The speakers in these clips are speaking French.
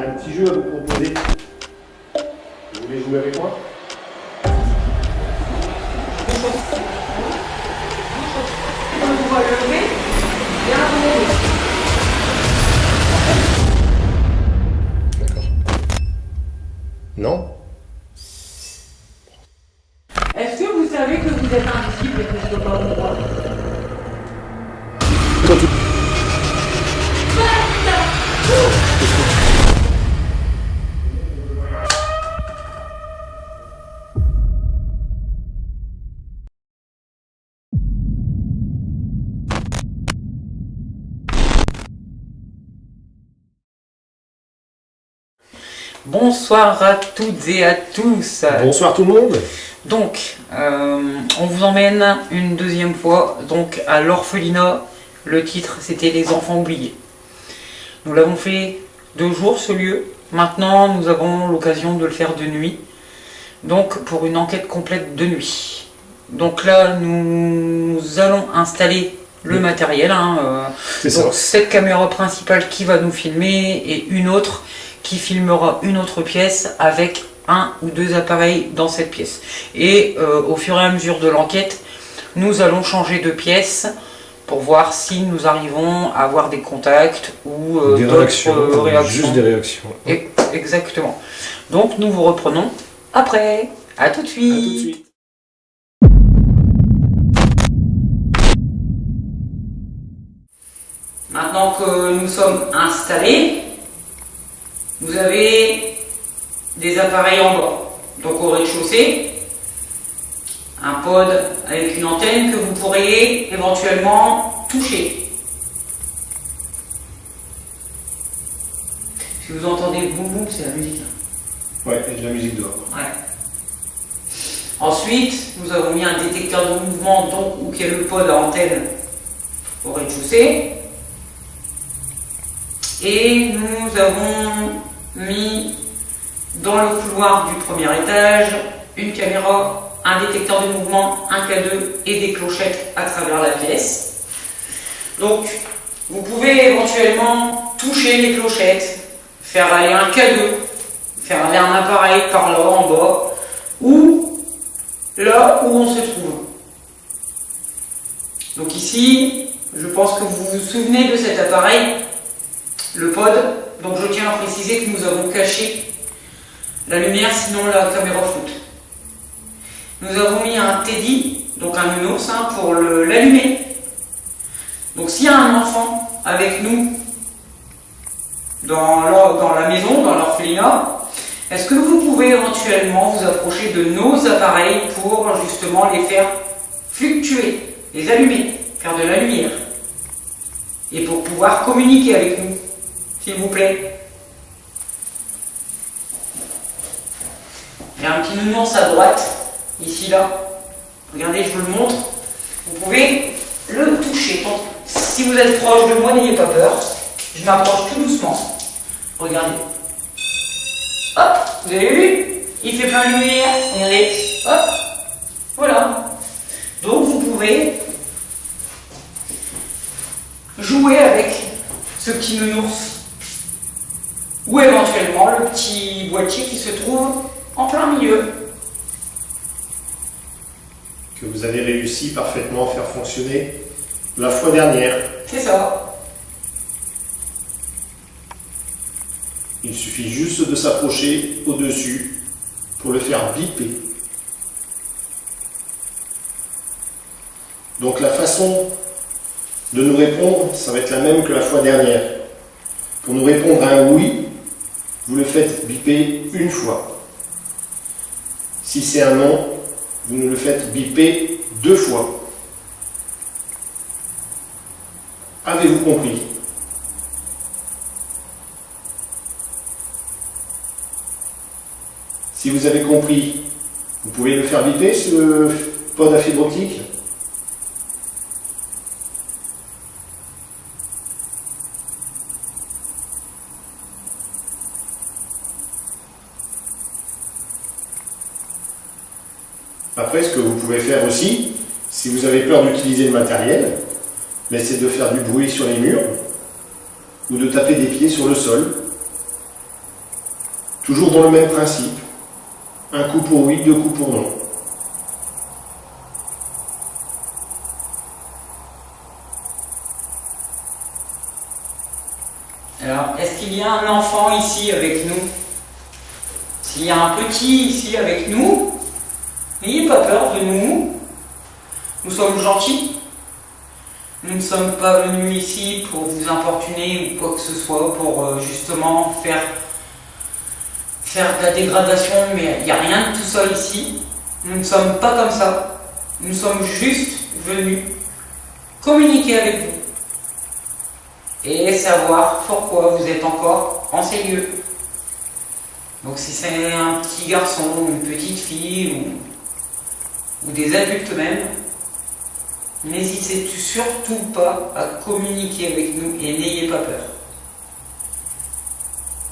un petit jeu à vous proposer. Vous voulez jouer avec moi? On va lever et un D'accord. Non? Est-ce que vous savez que vous êtes invisible et que je ne peux pas vous voir? Bonsoir à toutes et à tous. Bonsoir tout le monde. Donc, on vous emmène une deuxième fois donc à l'orphelinat. Le titre, c'était Les enfants oubliés. Nous l'avons fait 2 jours ce lieu. Maintenant, nous avons l'occasion de le faire de nuit. Donc, pour une enquête complète de nuit. Donc là, nous allons installer le matériel. C'est Donc, ça. cette caméra principale qui va nous filmer et une autre qui filmera une autre pièce avec 1 ou 2 appareils dans cette pièce. Et au fur et à mesure de l'enquête, nous allons changer de pièce pour voir si nous arrivons à avoir des contacts ou Des d'autres réactions, réactions. juste des réactions. Exactement. Donc nous vous reprenons après. À tout de À suite. tout de suite. Maintenant que nous sommes installés, vous avez des appareils en bas. Donc au rez-de-chaussée, un pod avec une antenne que vous pourriez éventuellement toucher. Si vous entendez le boum boum, c'est la musique. Ouais, et de la musique dehors. Ouais. Ensuite, nous avons mis un détecteur de mouvement, donc où est le pod à antenne au rez-de-chaussée. Et nous avons mis dans le couloir du premier étage une caméra, un détecteur de mouvement, un K2 et des clochettes à travers la pièce. Donc, vous pouvez éventuellement toucher les clochettes, faire aller un K2, faire aller un appareil par là en bas, ou là où on se trouve. Donc ici, je pense que vous vous souvenez de cet appareil, le pod. Donc je tiens à préciser que nous avons caché la lumière, sinon la caméra floute. Nous avons mis un teddy, donc un nounours, pour l'allumer. Donc s'il y a un enfant avec nous dans la maison, dans l'orphelinat, est-ce que vous pouvez éventuellement vous approcher de nos appareils pour justement les faire fluctuer, les allumer, faire de la lumière, et pour pouvoir communiquer avec nous, s'il vous plaît. Il y a un petit nounours à droite, ici là. Regardez, je vous le montre. Vous pouvez le toucher. Donc, si vous êtes proche de moi, n'ayez pas peur. Je m'approche tout doucement. Regardez. Hop, vous avez vu? Il fait plein de lumière. Regardez. Hop. Voilà. Donc vous pouvez jouer avec ce petit nounours. Ou éventuellement le petit boîtier qui se trouve en plein milieu. Que vous avez réussi parfaitement à faire fonctionner la fois dernière. C'est ça. Il suffit juste de s'approcher au-dessus pour le faire biper. Donc la façon de nous répondre, ça va être la même que la fois dernière. Pour nous répondre à un oui, vous le faites biper une fois. Si c'est un non, vous nous le faites biper 2 fois. Avez-vous compris? Si vous avez compris, vous pouvez le faire biper, ce pod à fibre optique? Après, ce que vous pouvez faire aussi, si vous avez peur d'utiliser le matériel, c'est de faire du bruit sur les murs ou de taper des pieds sur le sol. Toujours dans le même principe. Un coup pour oui, deux coups pour non. Alors, est-ce qu'il y a un enfant ici avec nous? S'il y a un petit ici avec nous, n'ayez pas peur de nous. Nous sommes gentils. Nous ne sommes pas venus ici pour vous importuner ou quoi que ce soit, pour justement faire de la dégradation, mais il n'y a rien de tout ça ici. Nous ne sommes pas comme ça. Nous sommes juste venus communiquer avec vous et savoir pourquoi vous êtes encore en ces lieux. Donc si c'est un petit garçon, une petite fille ou des adultes même, n'hésitez surtout pas à communiquer avec nous et n'ayez pas peur.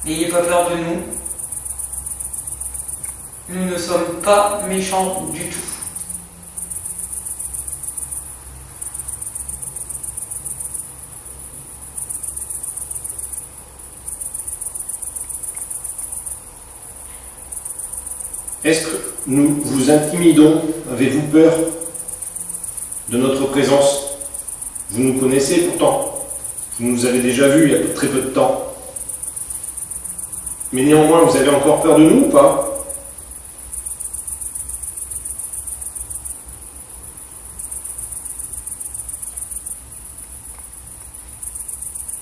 N'ayez pas peur de nous. Nous ne sommes pas méchants du tout. Est-ce que nous vous intimidons? Avez-vous peur de notre présence? Vous nous connaissez pourtant. Vous nous avez déjà vus il y a très peu de temps. Mais néanmoins, vous avez encore peur de nous ou pas?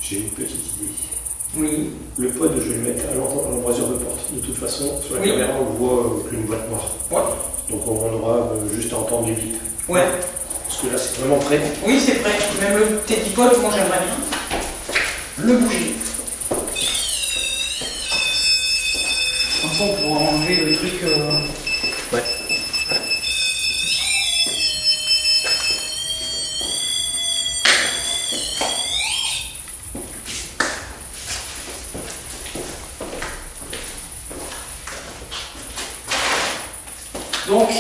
J'ai une petite idée. Oui. Le pod, je vais le mettre à l'embrasure de porte. De toute façon, sur la Oui. caméra, on voit qu'une boîte noire. Ouais. Donc on aura juste à entendre les bips. Ouais. Parce que là, c'est vraiment prêt. Oui, c'est prêt. Même le teddy pod, moi j'aimerais bien le bouger. Comme ça, on pourra enlever le truc. Ouais. Donc,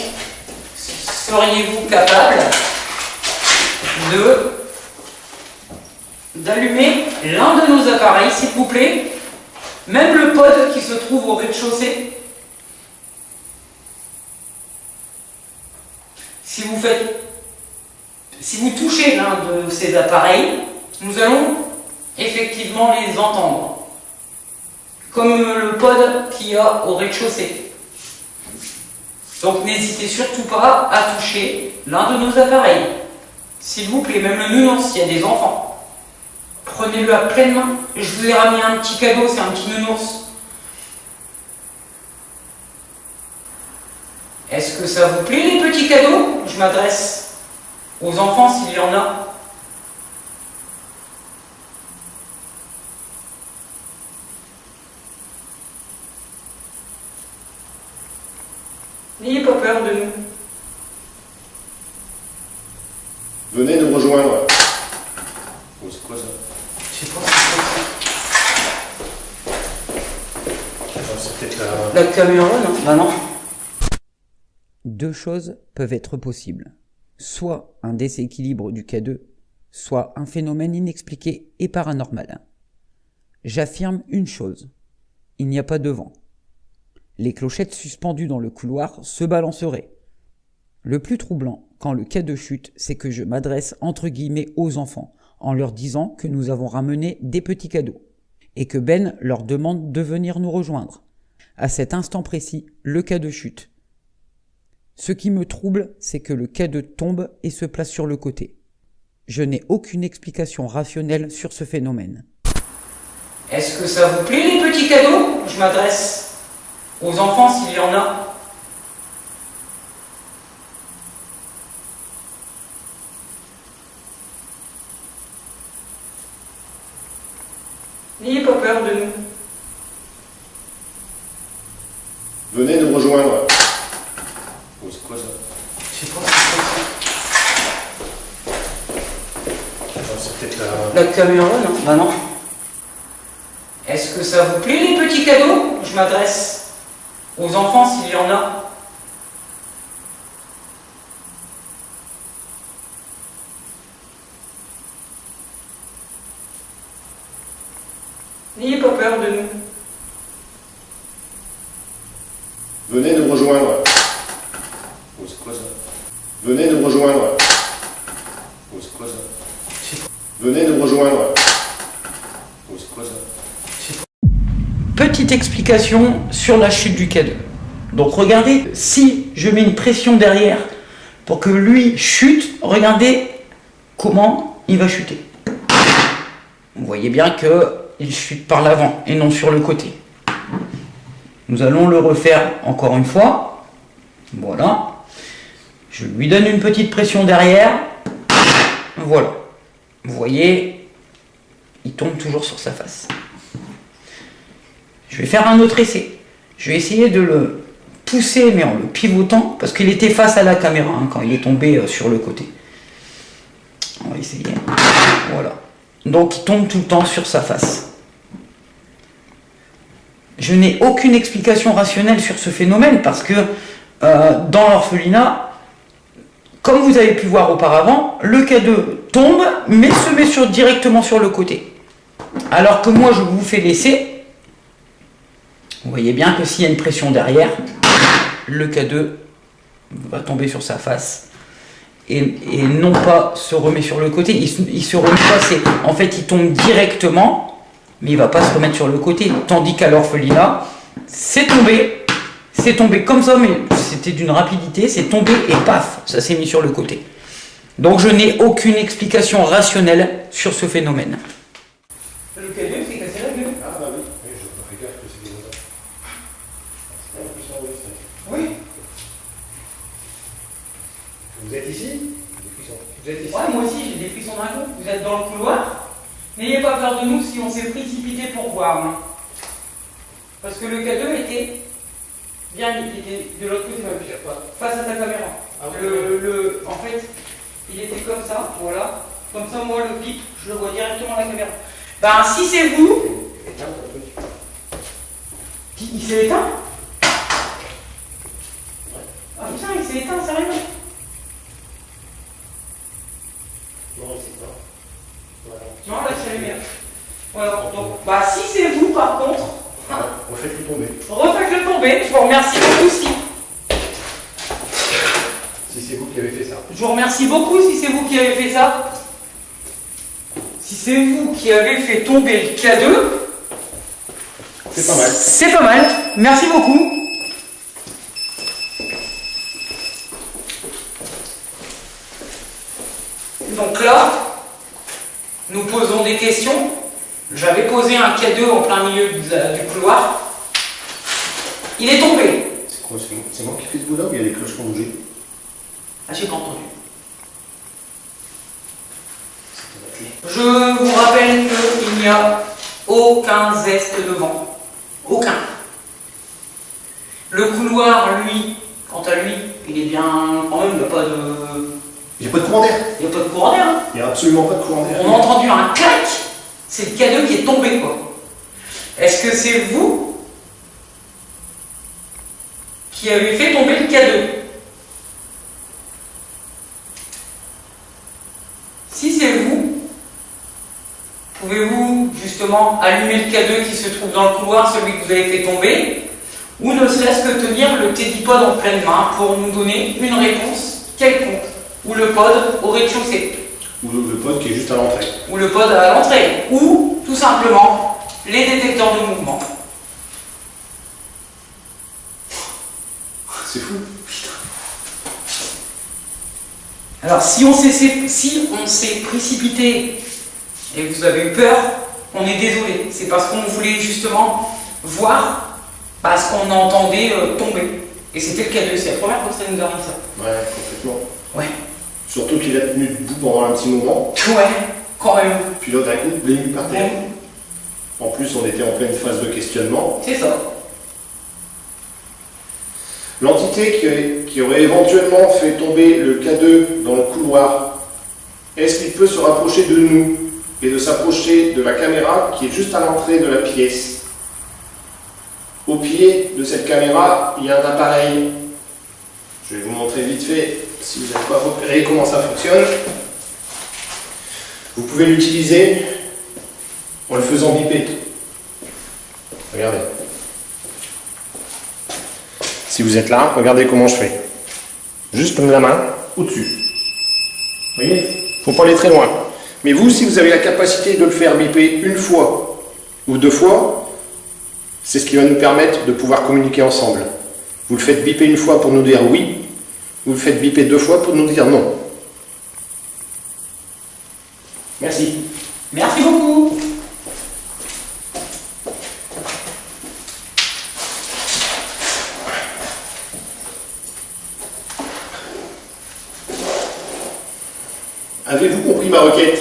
seriez-vous capable d'allumer l'un de nos appareils, s'il vous plaît, même le pod qui se trouve au rez-de-chaussée? Si vous touchez l'un de ces appareils, nous allons effectivement les entendre, comme le pod qu'il y a au rez-de-chaussée. Donc n'hésitez surtout pas à toucher l'un de nos appareils. S'il vous plaît, même le nounours, s'il y a des enfants. Prenez-le à pleine main. Je vous ai ramené un petit cadeau, c'est un petit nounours. Est-ce que ça vous plaît les petits cadeaux? Je m'adresse aux enfants s'il y en a. N'ayez pas peur de nous. Venez nous rejoindre. Oh, c'est quoi ça? Je sais pas. C'est peut-être La caméra, non? Bah non. Deux choses peuvent être possibles. Soit un déséquilibre du K2, soit un phénomène inexpliqué et paranormal. J'affirme une chose. Il n'y a pas de vent. Les clochettes suspendues dans le couloir se balanceraient. Le plus troublant, quand le K2 chute, c'est que je m'adresse entre guillemets aux enfants, en leur disant que nous avons ramené des petits cadeaux, et que Ben leur demande de venir nous rejoindre. À cet instant précis, le K2 chute. Ce qui me trouble, c'est que le K2 tombe et se place sur le côté. Je n'ai aucune explication rationnelle sur ce phénomène. Est-ce que ça vous plaît les petits cadeaux? Je m'adresse aux enfants s'il y en a. N'ayez pas peur de nous. Venez nous rejoindre. Oh, c'est quoi ça? Je sais pas. C'est peut-être La caméra, non? Bah non. Est-ce que ça vous plaît les petits cadeaux? Je m'adresse aux enfants s'il y en a. N'ayez pas peur de nous. Venez de rejoindre. Oh, c'est quoi ça? Venez de rejoindre. Oh, c'est quoi ça? Petite explication sur la chute du K2. Donc regardez, si je mets une pression derrière pour que lui chute, regardez comment il va chuter. Vous voyez bien qu'il chute par l'avant et non sur le côté. Nous allons le refaire encore une fois. Voilà. Je lui donne une petite pression derrière. Voilà. Vous voyez, il tombe toujours sur sa face. Je vais faire un autre essai. Je vais essayer de le pousser, mais en le pivotant, parce qu'il était face à la caméra hein, quand il est tombé sur le côté. On va essayer. Voilà. Donc il tombe tout le temps sur sa face. Je n'ai aucune explication rationnelle sur ce phénomène, parce que dans l'orphelinat, comme vous avez pu voir auparavant, le K2 tombe, mais se met directement sur le côté. Alors que moi, je vous fais l'essai. Vous voyez bien que s'il y a une pression derrière, le K2 va tomber sur sa face et non pas se remet sur le côté. Il se remet pas, en fait il tombe directement, mais il ne va pas se remettre sur le côté. Tandis qu'à l'orphelinat, c'est tombé comme ça, mais c'était d'une rapidité, c'est tombé et paf, ça s'est mis sur le côté. Donc je n'ai aucune explication rationnelle sur ce phénomène. Le K2 s'est cassé la gueule. Ah bah oui, je ne fais gaffe que c'est des autres. Oui. Vous êtes ici? Vous êtes ici? Ouais, moi aussi j'ai des frissons d'un coup. Vous êtes dans le couloir. N'ayez pas peur de nous si on s'est précipité pour voir. Hein. Parce que le K2 était bien, il était de l'autre côté, face à ta caméra. Ah, oui. En fait, il était comme ça, voilà. Comme ça, moi, le pic, je le vois directement à la caméra. Ben, si c'est vous. Il s'est éteint? Ah putain, il s'est éteint, sérieux? Non, c'est pas. Voilà. Non, là, c'est lumière. Voilà, donc, bah, si c'est vous, par contre, Refaites-le tomber. refaites-le tomber. Je vous remercie beaucoup si. Si c'est vous qui avez fait ça. Je vous remercie beaucoup si c'est vous qui avez fait ça. Si c'est vous qui avez fait tomber le K2, C'est pas mal. c'est pas mal. Merci beaucoup. Donc là, nous posons des questions. J'avais posé un K2 en plein milieu du couloir. Il est tombé. C'est quoi? C'est moi qui fais ce bout-là ou il y a des cloches qui ont bougé? Ah, j'ai pas entendu. Je vous rappelle qu'il n'y a aucun zeste devant. Aucun. Le couloir, lui, quant à lui, il est bien. Quand même, il n'y a pas de. Il n'y a pas de courant d'air. Il n'y a pas de courant d'air. Hein. Il n'y a absolument pas de courant d'air. On a entendu un clac. C'est le K2 qui est tombé, quoi. Est-ce que c'est vous qui avez fait tomber le K2? Si c'est vous, pouvez-vous justement allumer le K2 qui se trouve dans le couloir, celui que vous avez fait tomber, ou ne serait-ce que tenir le Teddypod en pleine main pour nous donner une réponse quelconque, ou le pod au rez-de-chaussée, Ou le pod qui est juste à l'entrée. ou le pod à l'entrée, ou tout simplement les détecteurs de mouvement. C'est fou. Alors si on s'est précipité et que vous avez eu peur, on est désolé. C'est parce qu'on voulait justement voir ce qu'on entendait tomber. Et c'était le K2, c'est la première fois que ça nous arrive ça. Ouais, complètement. Ouais. Surtout qu'il a tenu debout pendant un petit moment. Ouais, quand même. Puis là, d'un coup, bling, par terre. Bon, En plus, on était en pleine phase de questionnement. c'est ça. L'entité qui aurait éventuellement fait tomber le K2 dans le couloir, est-ce qu'il peut se rapprocher de nous et de s'approcher de la caméra qui est juste à l'entrée de la pièce? Au pied de cette caméra, il y a un appareil. Je vais vous montrer vite fait, si vous n'avez pas repéré comment ça fonctionne. Vous pouvez l'utiliser en le faisant biper. Regardez. Si vous êtes là, regardez comment je fais. Juste comme la main, au-dessus. Vous voyez? Faut pas aller très loin. Mais vous, si vous avez la capacité de le faire biper une fois ou deux fois, c'est ce qui va nous permettre de pouvoir communiquer ensemble. Vous le faites biper une fois pour nous dire oui, vous le faites biper deux fois pour nous dire non. Merci. Merci beaucoup. Avez-vous compris ma requête?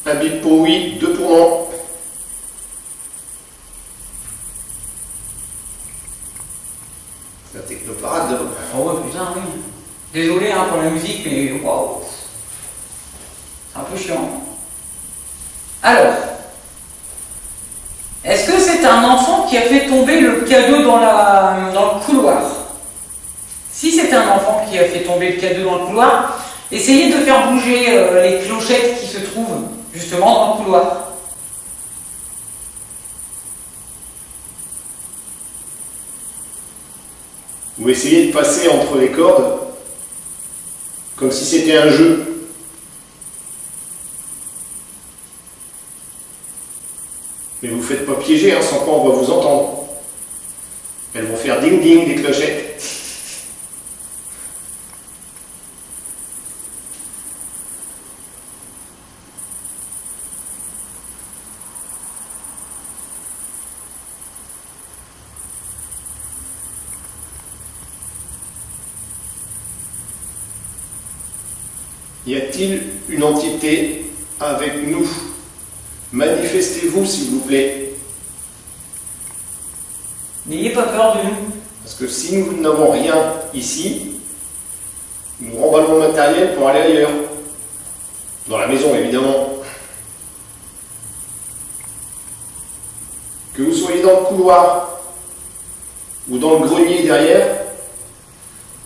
Un bip pour oui, deux pour non. La technoparade. Oh ouais, putain, oui. Désolé hein, pour la musique, mais waouh. C'est un peu chiant. Alors, est-ce que c'est un enfant qui a fait tomber le cadeau dans le couloir? Si c'est un enfant qui a fait tomber le cadeau dans le couloir, essayez de faire bouger les clochettes qui se trouvent justement dans le couloir. Vous essayez de passer entre les cordes comme si c'était un jeu. Mais vous ne faites pas piéger, hein, sans quoi on va vous entendre. Elles vont faire ding-ding des clochettes. Y a-t-il une entité avec nous? Manifestez-vous, s'il vous plaît. N'ayez pas peur de nous. Parce que si nous n'avons rien ici, nous remballons le matériel pour aller ailleurs. Dans la maison, évidemment. Que vous soyez dans le couloir, ou dans le grenier derrière,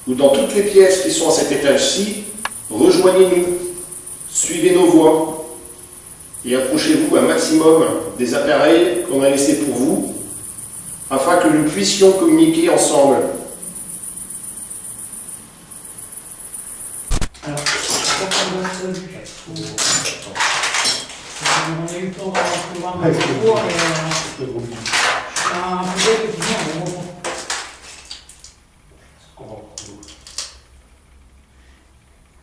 ou dans toutes les pièces qui sont à cet étage-ci, rejoignez-nous, suivez nos voies et approchez-vous un maximum des appareils qu'on a laissés pour vous afin que nous puissions communiquer ensemble. Alors, on a eu le temps de voir un cours et un projet que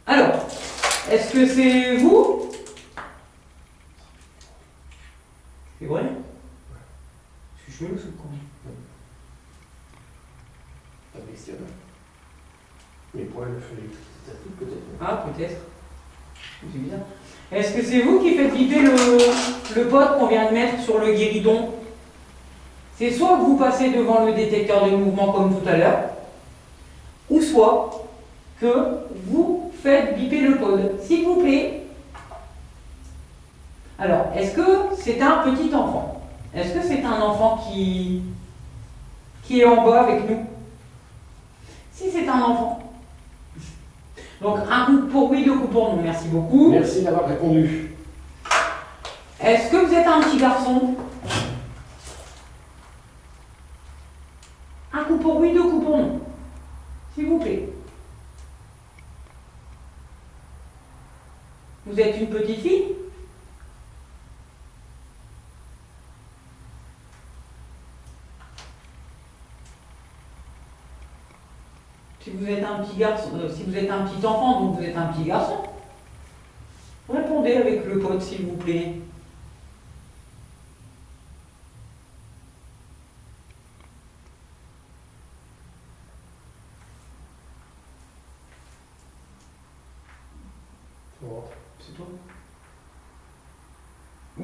alors, est-ce que c'est vous? C'est vrai? Je suis chelou ce con. Les poils, peut-être. Ah, peut-être. C'est bizarre. Est-ce que c'est vous qui faites viper le pot qu'on vient de mettre sur le guéridon? C'est soit que vous passez devant le détecteur de mouvement comme tout à l'heure, ou soit que vous faites biper le pod. S'il vous plaît. Alors, est-ce que c'est un petit enfant? Est-ce que c'est un enfant qui est en bas avec nous? Si c'est un enfant. Donc, un coup pour oui, deux coups pour non. Merci beaucoup. Merci d'avoir répondu. Est-ce que vous êtes un petit garçon? Un coup pour oui, deux coups pour non. S'il vous plaît. Vous êtes une petite fille? Si vous êtes un petit garçon, si vous êtes un petit enfant, donc vous êtes un petit garçon. Répondez avec le code, s'il vous plaît. C'est tout.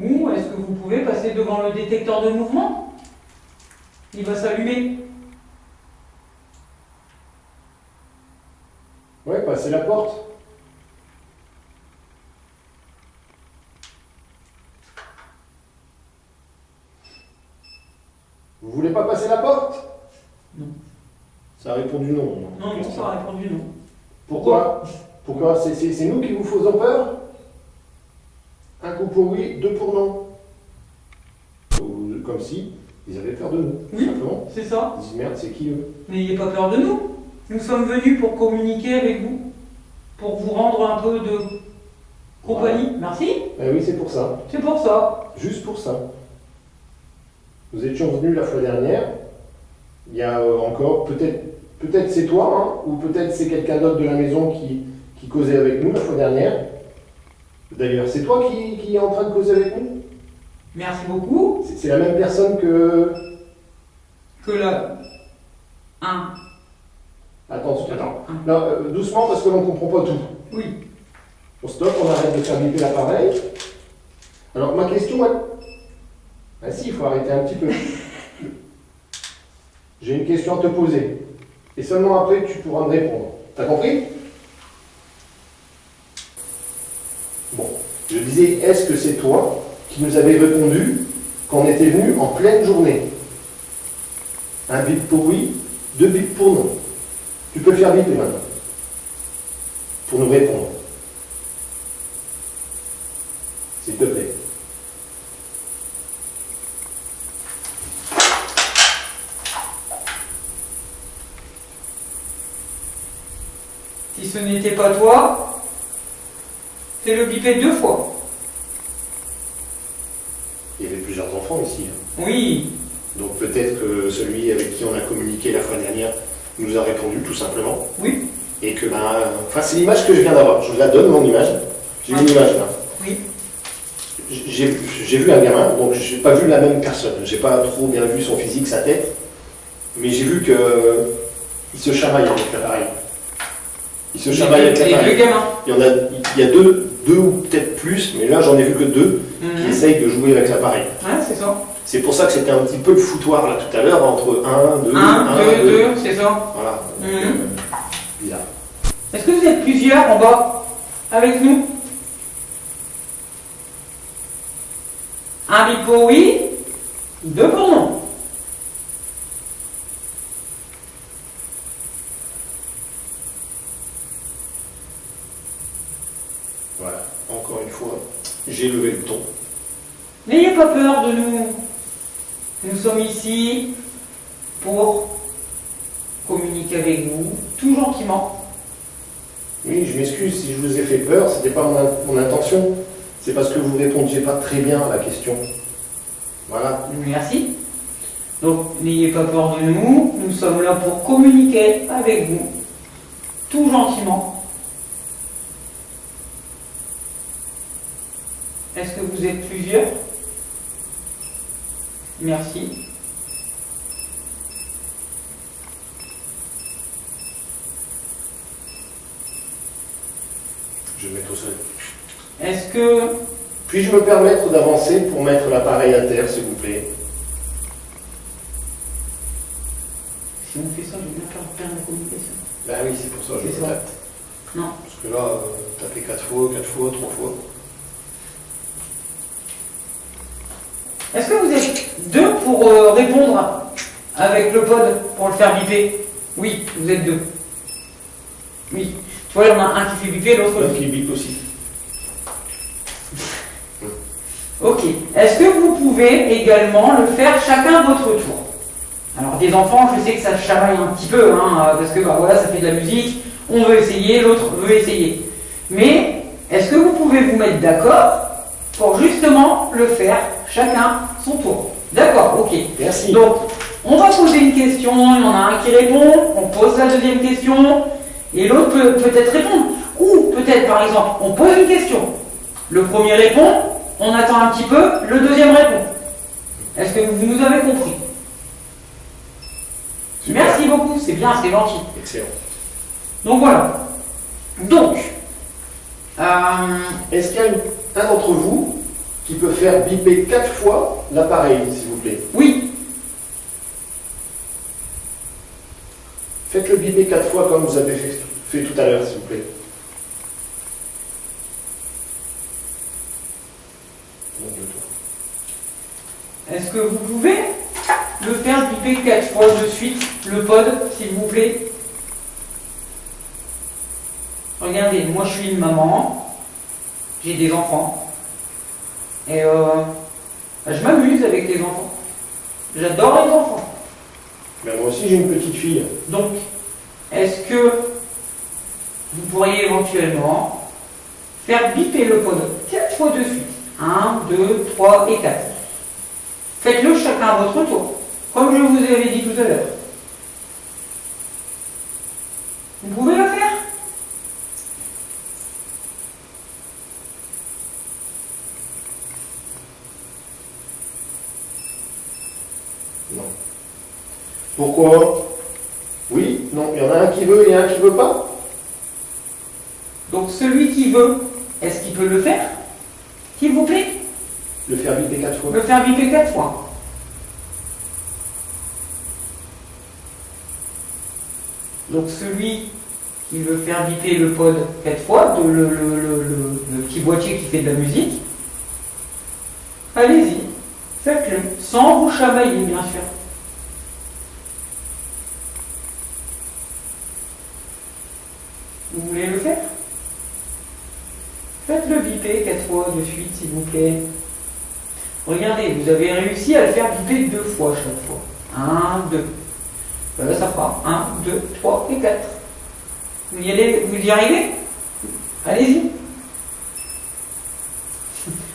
Ou est-ce que vous pouvez passer devant le détecteur de mouvement? Il va s'allumer. Ouais, passez la porte. Vous voulez pas passer la porte? Non. Ça a répondu non. Non, ça a répondu non. Pourquoi? Pourquoi? C'est nous qui vous faisons peur? Un coup pour oui, deux pour non. Comme si ils avaient peur de nous. Oui, simplement. c'est ça. Ils disent merde, c'est qui eux? N'ayez pas peur de nous. Nous sommes venus pour communiquer avec vous, pour vous rendre un peu de compagnie. Merci. Eh oui, c'est pour ça. C'est pour ça. Juste pour ça. Nous étions venus la fois dernière. Il y a encore, peut-être c'est toi, hein, ou peut-être c'est quelqu'un d'autre de la maison qui causait avec nous la fois dernière. D'ailleurs, c'est toi qui est en train de causer avec nous? Merci beaucoup. C'est la même personne que... Que la... Un. Attention. Attends. Non, doucement parce que l'on ne comprend pas tout. Oui. On stoppe, on arrête de faire biper l'appareil. Alors ma question est... Ah si, il faut arrêter un petit peu. J'ai une question à te poser. Et seulement après tu pourras me répondre. T'as compris? Bon. Je disais, est-ce que c'est toi qui nous avais répondu quand on était venu en pleine journée? Un bip pour oui, 2 bips pour non. Tu peux faire biper maintenant. Pour nous répondre. S'il te plaît. Si ce n'était pas toi, fais-le biper 2 fois. Il y avait plusieurs enfants ici. Hein. Oui. Donc peut-être que celui avec qui on a communiqué la fois dernière nous a répondu tout simplement. Oui. Et que enfin c'est l'image que je viens d'avoir. Je vous la donne mon image. J'ai une image là. Oui. J'ai vu un gamin, donc je n'ai pas vu la même personne. J'ai pas trop bien vu son physique, sa tête, mais j'ai vu que il se chamaille avec l'appareil. Il se chamaille avec l'appareil. Les deux gamins. Il y a deux ou peut-être plus, mais là j'en ai vu que 2 qui essayent de jouer avec l'appareil. Ouais, c'est ça. C'est pour ça que c'était un petit peu le foutoir là tout à l'heure entre 1, 2, 1, 2, 2, c'est ça. Voilà. Bizarre. Est-ce que vous êtes plusieurs en bas avec nous? Un bip pour oui, 2 pour non. Voilà. Encore une fois, j'ai levé le ton. N'ayez pas peur de nous. Nous sommes ici pour communiquer avec vous, tout gentiment. Oui, je m'excuse si je vous ai fait peur, c'était pas mon intention. C'est parce que vous répondiez pas très bien à la question. Voilà. Merci. Donc, n'ayez pas peur de nous. Nous sommes là pour communiquer avec vous, tout gentiment. Est-ce que vous êtes plusieurs? Merci. Je vais mettre au sol. Est-ce que... Puis-je me permettre d'avancer pour mettre l'appareil à terre, s'il vous plaît? Si on fait ça, je vais bien faire la communication. Ben oui, c'est pour ça que je C'est le ça. tape. Non. Parce que là, taper 4 fois, 3 fois. Est-ce que vous êtes 2 pour répondre avec le pod pour le faire biper? Oui, vous êtes 2. Oui. Tu vois, il y en a un qui fait biper, l'autre L'autre qui bip aussi. Ok. Est-ce que vous pouvez également le faire chacun à votre tour? Alors des enfants, je sais que ça chamaille un petit peu, hein, parce que bah, voilà, ça fait de la musique, on veut essayer, l'autre veut essayer. Mais est-ce que vous pouvez vous mettre d'accord pour justement le faire chacun son tour? D'accord, ok. Merci. Donc, on va poser une question, il y en a un qui répond, on pose la deuxième question, et l'autre peut peut-être répondre. Ou peut-être, par exemple, on pose une question, le premier répond, on attend un petit peu, le deuxième répond. Est-ce que vous nous avez compris? Super. Merci beaucoup, c'est bien, c'est gentil. Excellent. Donc voilà. Donc, Est-ce qu'il y a un d'entre vous qui peut faire biper 4 fois l'appareil, s'il vous plaît? oui, Faites-le biper 4 fois comme vous avez fait tout à l'heure, s'il vous plaît. est-ce que vous pouvez le faire biper 4 fois de suite, le pod, s'il vous plaît? Regardez, moi je suis une maman, j'ai des enfants, et je m'amuse avec les enfants. J'adore les enfants. Ben, moi aussi, j'ai une petite fille. Donc, est-ce pourriez éventuellement faire biper le pod 4 fois de suite. 1, 2, 3 et 4. Faites-le chacun à votre tour, comme je vous avais dit tout à l'heure. Vous pouvez le faire? Non. Pourquoi? Oui, non, il y en a un qui veut et un qui veut pas. Donc celui qui veut, est-ce qu'il peut le faire? S'il vous plaît? Le faire biper 4 fois. Le faire biper 4 fois. Donc celui qui veut faire biper le pod 4 fois, le petit boîtier qui fait de la musique, allez-y, faites-le, sans vous chamailler bien sûr. Vous voulez le faire? Faites-le biper 4 fois de suite, s'il vous plaît. Regardez, vous avez réussi à le faire biper 2 fois chaque fois. 1, 2. Là, ça fera 1, 2, 3 et 4. Vous y arrivez? Allez-y.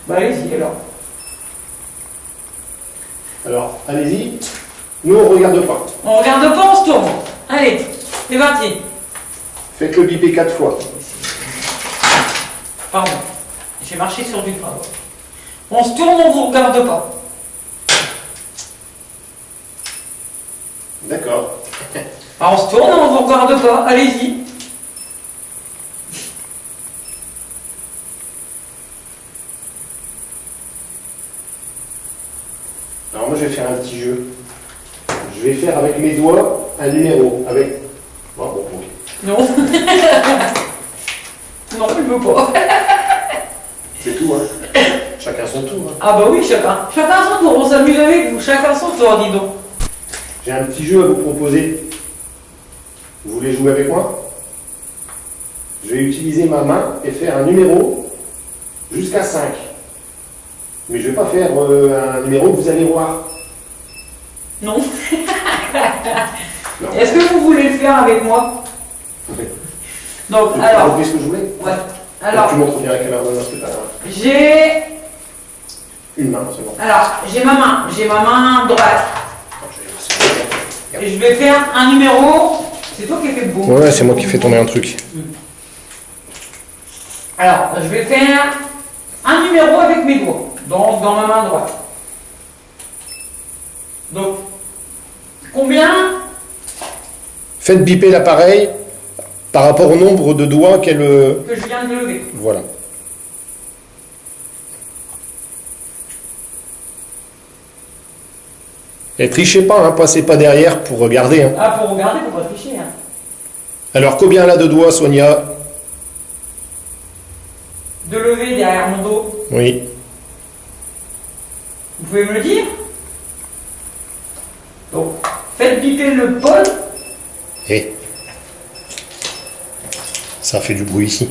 Bah, allez-y alors. Alors, allez-y. Nous, on regarde pas. On regarde pas, on se tourne. Allez, c'est parti. Faites-le biper 4 fois. Pardon, j'ai marché sur du travail. On se tourne, on ne vous regarde pas. D'accord. Alors on se tourne, on ne vous regarde pas. Allez-y. Alors moi, je vais faire un petit jeu. Je vais faire avec mes doigts un numéro. Avec... Bon, ok. Non. Non, je ne veux pas. C'est tout, hein. Chacun son tour. Hein. Ah bah oui, chacun son tour. On s'amuse avec vous. Chacun son tour, dis donc. J'ai un petit jeu à vous proposer. Vous voulez jouer avec moi? Je vais utiliser ma main et faire un numéro jusqu'à 5. Mais je ne vais pas faire un numéro que vous allez voir. Non. Non. Est-ce que vous voulez le faire avec moi? Donc, Tu alors. as compris ce que je voulais? Ouais. Alors. Tu montres bien la caméra, non, c'est pas grave. J'ai. Une main, c'est bon. Alors, j'ai ma main droite. Attends, je vais- Et je vais faire un numéro. C'est toi qui as fait le beau. Ouais, c'est moi qui fais tourner un truc. Alors, je vais faire un numéro avec mes doigts, dans ma main droite. Donc, combien? Faites biper l'appareil par rapport au nombre de doigts qu'elle... Que je viens de lever. Voilà. Et trichez pas, hein, passez pas derrière pour regarder. Hein. Ah, pour regarder, pour pas tricher. Hein. Alors, combien là de doigts, Sonia? De lever derrière mon dos. Oui. Vous pouvez me le dire? Donc, faites biper le pod. Et ça fait du bruit ici.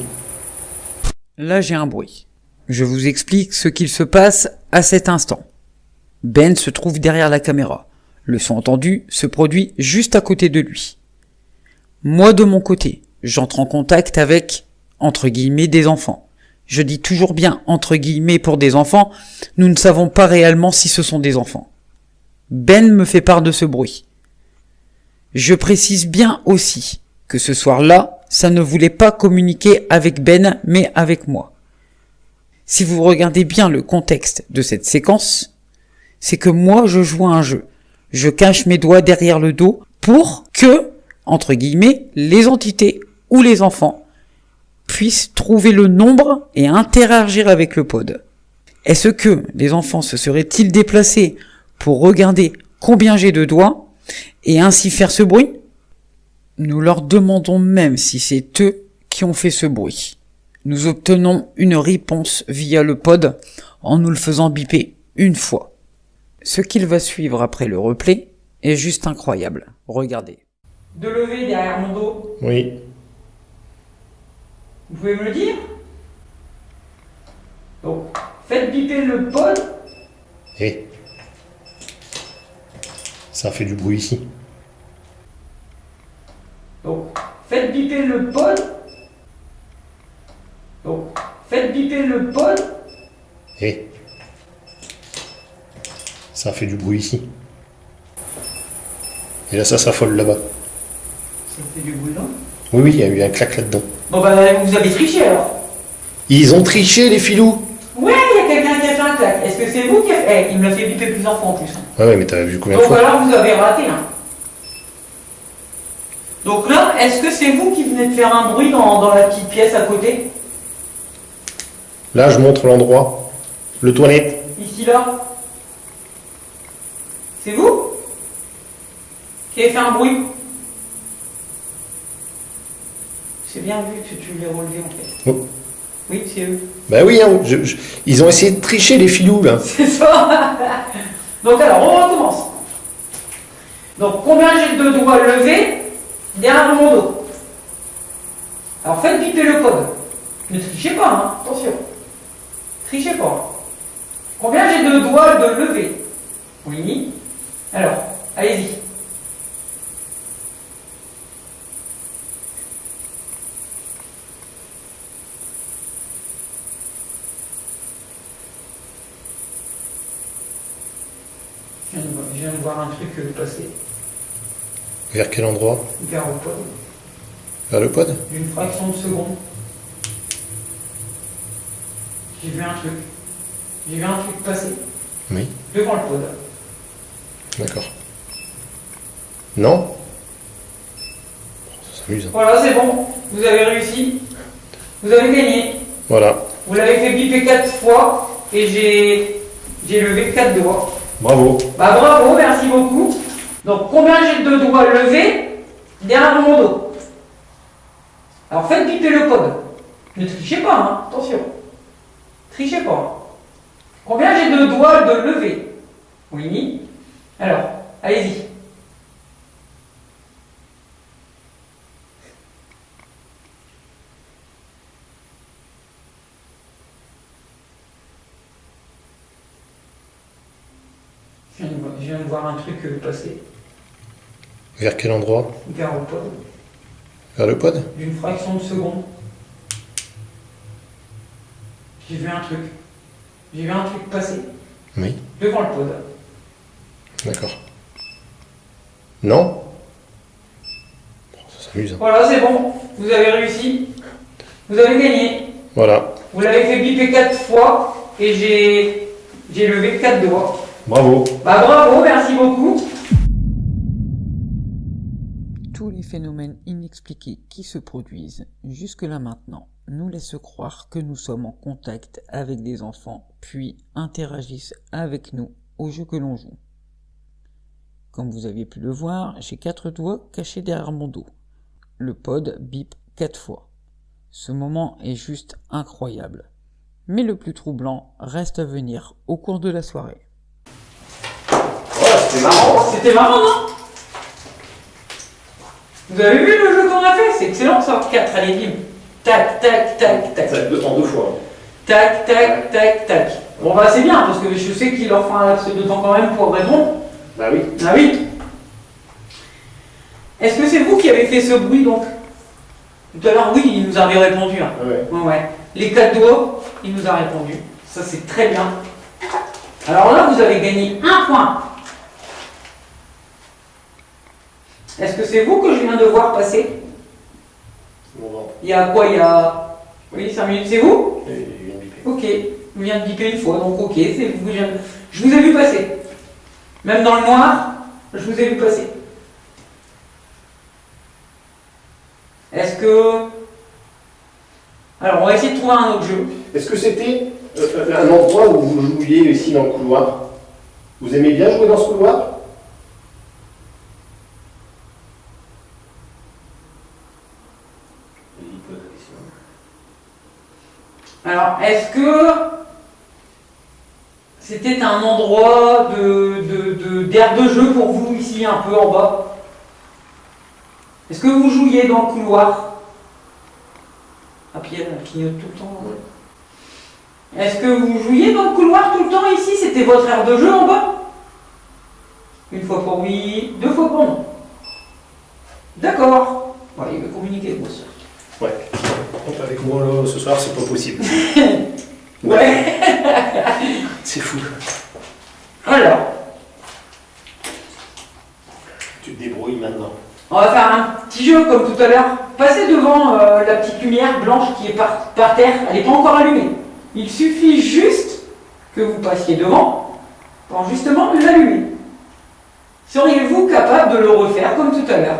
Là, j'ai un bruit. Je vous explique ce qu'il se passe à cet instant. Ben se trouve derrière la caméra. Le son entendu se produit juste à côté de lui. Moi, de mon côté, j'entre en contact avec, entre guillemets, des enfants. Je dis toujours bien entre guillemets pour des enfants, nous ne savons pas réellement si ce sont des enfants. Ben me fait part de ce bruit. Je précise bien aussi que ce soir-là, ça ne voulait pas communiquer avec Ben, mais avec moi. Si vous regardez bien le contexte de cette séquence, c'est que moi je joue à un jeu. Je cache mes doigts derrière le dos pour que, entre guillemets, les entités ou les enfants puissent trouver le nombre et interagir avec le pod. Est-ce que les enfants se seraient-ils déplacés pour regarder combien j'ai de doigts et ainsi faire ce bruit? Nous leur demandons même si c'est eux qui ont fait ce bruit. Nous obtenons une réponse via le pod en nous le faisant biper une fois. Ce qu'il va suivre après le replay est juste incroyable. Regardez. De lever derrière mon dos. Oui. Vous pouvez me le dire? Donc, faites biper le pod. Et ça fait du bruit ici. Donc, faites biper le pod. biper le pod. Eh, ça fait du bruit ici. Et là, ça s'affole là-bas. Ça fait du bruit, non? Oui, oui, il y a eu un clac là-dedans. Bon bah vous avez triché alors. Ils ont triché, les filous. Ouais, il y a quelqu'un qui a fait un clac. Est-ce que c'est vous qui a fait... il me l'a fait biper plusieurs fois en plus. Hein. Ouais, ouais, mais t'as vu combien de Donc fois? alors vous avez raté. Hein. Donc là, est-ce que c'est vous qui venez de faire un bruit dans la petite pièce à côté? Là, je montre l'endroit. Le toilette. Ici, là? C'est vous qui avez fait un bruit? C'est bien vu que tu l'aies relevé en fait. Oh. Oui, c'est eux. Bah oui, hein, ils ont essayé de tricher, les filous, là. C'est ça. Donc alors, on recommence. Donc, combien j'ai de doigts levés derrière mon dos? Alors, faites biper le code. Ne trichez pas, hein. Attention. Trichez pas. Combien j'ai de doigts de lever? Oui. Alors, allez-y. Je viens de voir un truc passer. Vers quel endroit? Vers le pod. Vers le pod? D'une fraction de seconde. J'ai vu un truc. J'ai vu un truc passer. Oui. Devant le pod. D'accord. Non? Ça s'amuse. Hein. Voilà, c'est bon. Vous avez réussi. Vous avez gagné. Voilà. Vous l'avez fait biper 4 fois et j'ai levé 4 doigts. Bravo. Bah bravo, merci beaucoup. Donc combien j'ai de doigts levés derrière mon dos? Alors faites biper le code. Ne trichez pas, hein. Attention. Trichez pas. Combien j'ai de doigts de lever? Oui. Alors, allez-y. Je viens de voir un truc passer. Vers quel endroit? Vers le pod. Vers le pod? D'une fraction de seconde. J'ai vu un truc. J'ai vu un truc passer. Oui. Devant le pod. D'accord. Non? Ça s'amuse. Hein. Voilà, c'est bon. Vous avez réussi. Vous avez gagné. Voilà. Vous l'avez fait biper 4 fois et j'ai levé 4 doigts. Bravo. Bah bravo, merci beaucoup. Tous les phénomènes inexpliqués qui se produisent jusque-là maintenant nous laissent croire que nous sommes en contact avec des enfants, puis interagissent avec nous au jeu que l'on joue. Comme vous avez pu le voir, j'ai 4 doigts cachés derrière mon dos. Le pod bip 4 fois. Ce moment est juste incroyable. Mais le plus troublant reste à venir au cours de la soirée. C'était marrant. C'était marrant, non? Vous avez vu le jeu qu'on a fait? C'est excellent ça. 4, allez, bim. Tac, tac, tac, tac. En 2 fois. Tac, tac, tac, tac. Bon bah c'est bien, parce que je sais qu'il leur faut un laps de temps quand même pour répondre. Bah oui. Ah oui. Est-ce que c'est vous qui avez fait ce bruit donc? Tout à l'heure, oui, il nous avait répondu. Hein. Ouais. Ouais. Les 4 doigts, il nous a répondu. Ça c'est très bien. Alors là, vous avez gagné 1 point. Est-ce que c'est vous que je viens de voir passer? Il y a quoi? Il y a... Oui, 5 minutes, c'est vous? Ok, je viens de biper une fois, donc ok, c'est vous que je vous ai vu passer. Même dans le noir, je vous ai vu passer. Est-ce que... Alors, on va essayer de trouver un autre jeu. Est-ce que c'était un endroit où vous jouiez ici dans le couloir? Vous aimez bien jouer dans ce couloir? Alors, est-ce que c'était un endroit d'aire de jeu pour vous, ici, un peu en bas? Est-ce que vous jouiez dans le couloir? Ah, puis elle clignote tout le temps. Est-ce que vous jouiez dans le couloir tout le temps, ici? C'était votre aire de jeu en bas? Une fois pour oui, 2 fois pour non. D'accord. Bon, il veut communiquer avec moi, ça. Ouais. Donc avec moi là, ce soir, c'est pas possible. Ouais. C'est fou. Alors, Tu te débrouilles maintenant. on va faire un petit jeu comme tout à l'heure. Passez devant la petite lumière blanche qui est par terre. Elle n'est pas encore allumée. Il suffit juste que vous passiez devant pour justement l'allumer. Seriez-vous capable de le refaire comme tout à l'heure?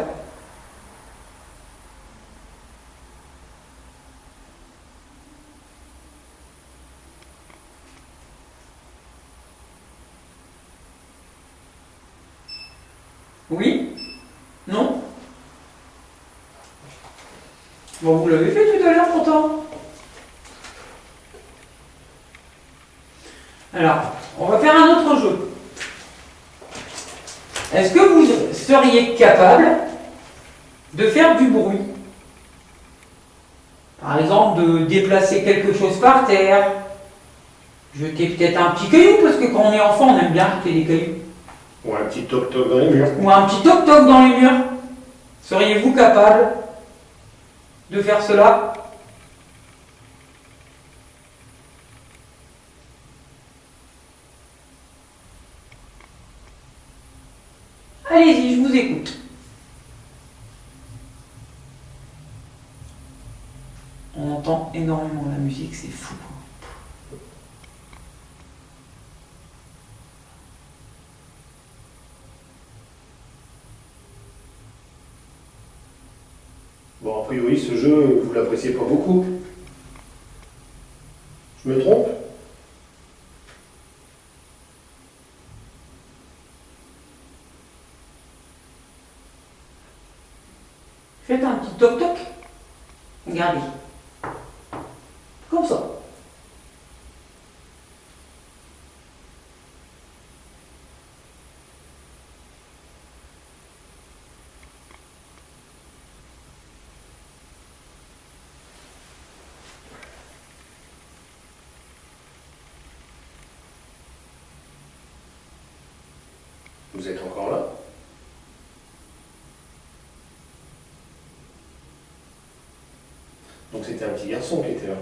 Oui? Non? Bon, vous l'avez fait tout à l'heure pourtant. Alors, on va faire un autre jeu. Est-ce que vous seriez capable de faire du bruit? Par exemple, de déplacer quelque chose par terre, jeter peut-être un petit caillou, parce que quand on est enfant, on aime bien jeter des cailloux. Ou un petit toc-toc dans les murs. Ou un petit toc-toc dans les murs. Seriez-vous capable de faire cela? Allez-y, je vous écoute. On entend énormément la musique, c'est fou. Bon, a priori, ce jeu, vous l'appréciez pas beaucoup. Je me trompe? Faites un petit toc-toc. Regardez. Comme ça. Vous êtes encore là? Donc c'était un petit garçon qui était là.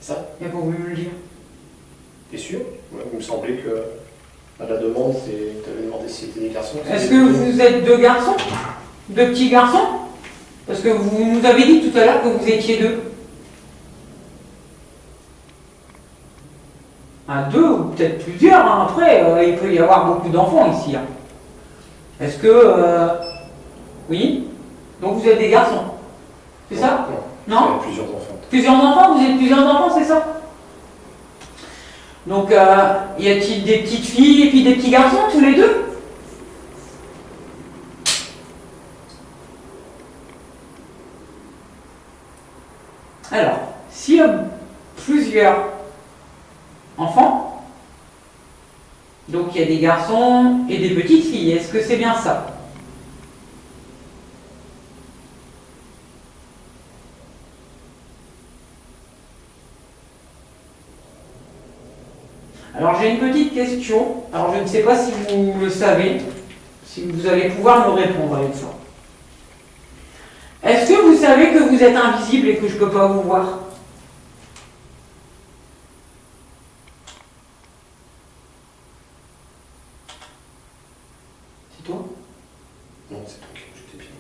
C'est ça? Il a pas voulu me le dire. T'es sûr? Ouais, il me semblait que à la demande, tu avais demandé si c'était des garçons. Est-ce que vous êtes deux garçons? Deux petits garçons? Parce que vous nous avez dit tout à l'heure que vous étiez deux. Un, deux ou peut-être plusieurs. Hein. Après, il peut y avoir beaucoup d'enfants ici. Hein. Est-ce que... Oui? Donc vous êtes des garçons? C'est ça? Non. Non? Plusieurs enfants. Plusieurs enfants? Vous êtes plusieurs enfants, c'est ça? Donc, y a-t-il des petites filles et puis des petits garçons, tous les deux? Alors, s'il y a plusieurs enfants, donc il y a des garçons et des petites filles, est-ce que c'est bien ça? Alors j'ai une petite question, alors je ne sais pas si vous le savez, si vous allez pouvoir me répondre à une fois. Est-ce que vous savez que vous êtes invisible et que je ne peux pas vous voir? C'est toi? Non, c'est toi qui bouges tes pieds.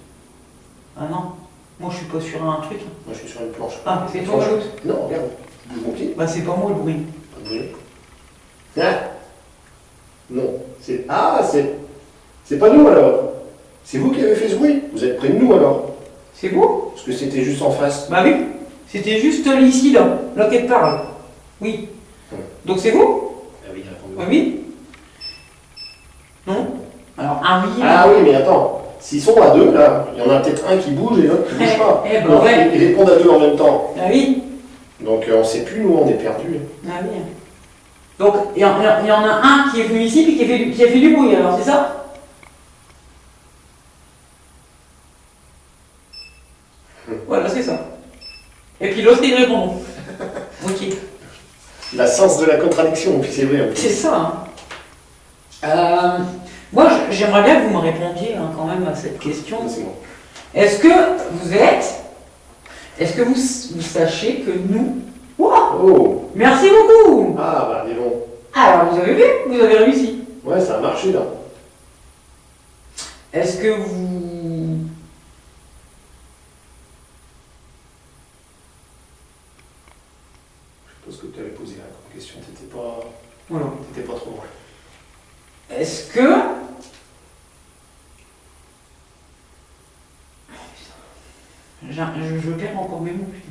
Ah non, moi je suis pas sur un truc. Moi, je suis sur une planche. Ah, c'est toi l'autre? Non, regarde. Je bouge mon pied. Bah c'est pas moi le bruit. Pas de bruit. Ah. Non. C'est... Ah, c'est pas nous alors. C'est vous qui avez fait ce bruit. Vous êtes près de nous alors. C'est vous? Parce que c'était juste en face. Bah oui, c'était juste ici là qu'elle parle. Oui. Ouais. Donc c'est vous? Ah oui, répondu. Oui, oui. Non? Alors un oui. Ah oui, mais attends. S'ils sont à deux, là, il y en a peut-être un qui bouge et l'autre qui bouge pas. Eh ben Donc, ouais. ils répondent à deux en même temps. Ah oui. Donc on sait plus, nous, on est perdus. Ah oui. Donc il y en a un qui est venu ici puis qui a fait du bruit alors, c'est ça? Voilà, c'est ça. Et puis l'autre il répond. Ok. La sens de la contradiction, puis c'est vrai. En plus. C'est ça. Hein. Moi j'aimerais bien que vous me répondiez hein, quand même à cette question. C'est bon. Est-ce que vous êtes Est-ce que vous sachez que nous... Wow, Oh! merci beaucoup. Ah, bah, dis donc. Alors, vous avez vu? Vous avez réussi. Ouais, ça a marché, là. Est-ce que vous... Je suppose que tu avais posé la question, Voilà. t'étais pas trop loin. Est-ce que... Je perds encore mes mots, putain.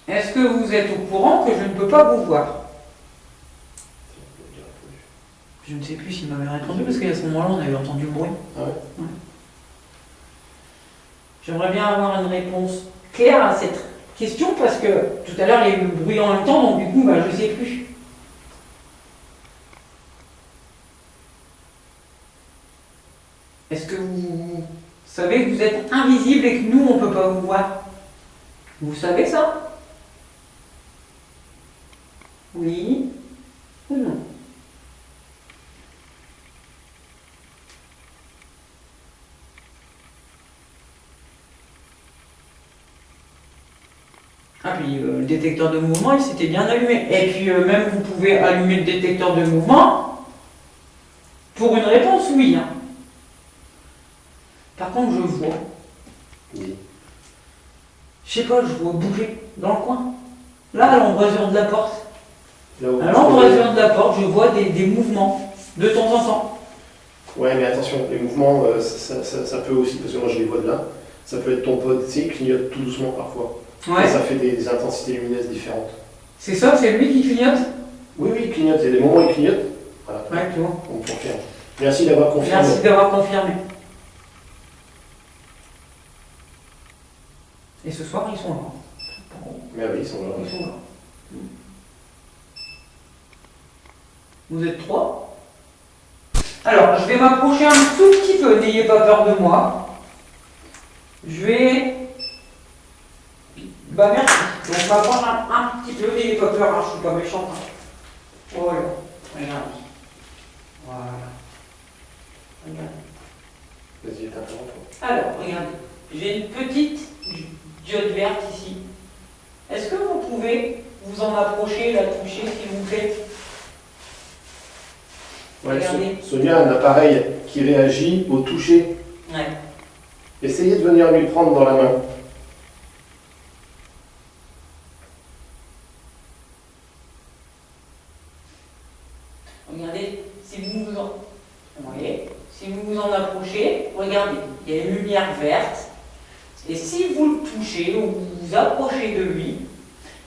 Est-ce que vous êtes au courant que je ne peux pas vous voir? Je ne sais plus s'il m'avait répondu parce qu'à ce moment-là, on avait entendu le bruit. Ah ouais? Ouais. J'aimerais bien avoir une réponse claire à cette question parce que tout à l'heure, il y a eu le bruit en même temps, donc du coup, je ne sais plus. Est-ce que vous savez que vous êtes invisible et que nous, on ne peut pas vous voir? Vous savez ça? Oui ou non? Ah puis le détecteur de mouvement, il s'était bien allumé. Et puis même vous pouvez allumer le détecteur de mouvement pour une réponse oui. Hein. Par contre, je vois. Oui. Je sais pas, je vois bouger dans le coin. Là, à l'embrasure de la porte. Là où À l'embrasure de la porte, je vois des mouvements de temps en temps. Ouais, mais attention, les mouvements, ça peut aussi, parce que moi je les vois de là, ça peut être ton pote, tu sais, il clignote tout doucement parfois. Ouais. Et ça fait des intensités lumineuses différentes. C'est ça, c'est lui qui clignote? Oui, il clignote, il y a des moments où il clignote. Voilà, Ouais, tu vois. on me confirme. Merci d'avoir confirmé. Merci d'avoir confirmé. Et ce soir, ils sont là. Mais oui, ils sont là. Ils sont là. Vous êtes 3. Alors, je vais m'approcher un tout petit peu, n'ayez pas peur de moi. Je vais... merci. Donc, je m'approche un petit peu, n'ayez pas peur, hein, je suis pas méchante. Hein. Voilà, regardez. Voilà. Regardez. Vas-y, t'interromps. Alors, regardez. J'ai une petite diode verte ici. Est-ce que vous pouvez vous en approcher, la toucher, s'il vous plaît? Ouais, Regardez. Sonia a un appareil qui réagit au toucher. Ouais. Essayez de venir lui prendre dans la main. Regardez, si vous vous en... Vous voyez, si vous vous en approchez, regardez, il y a une lumière verte. Et si vous le touchez ou vous vous approchez de lui,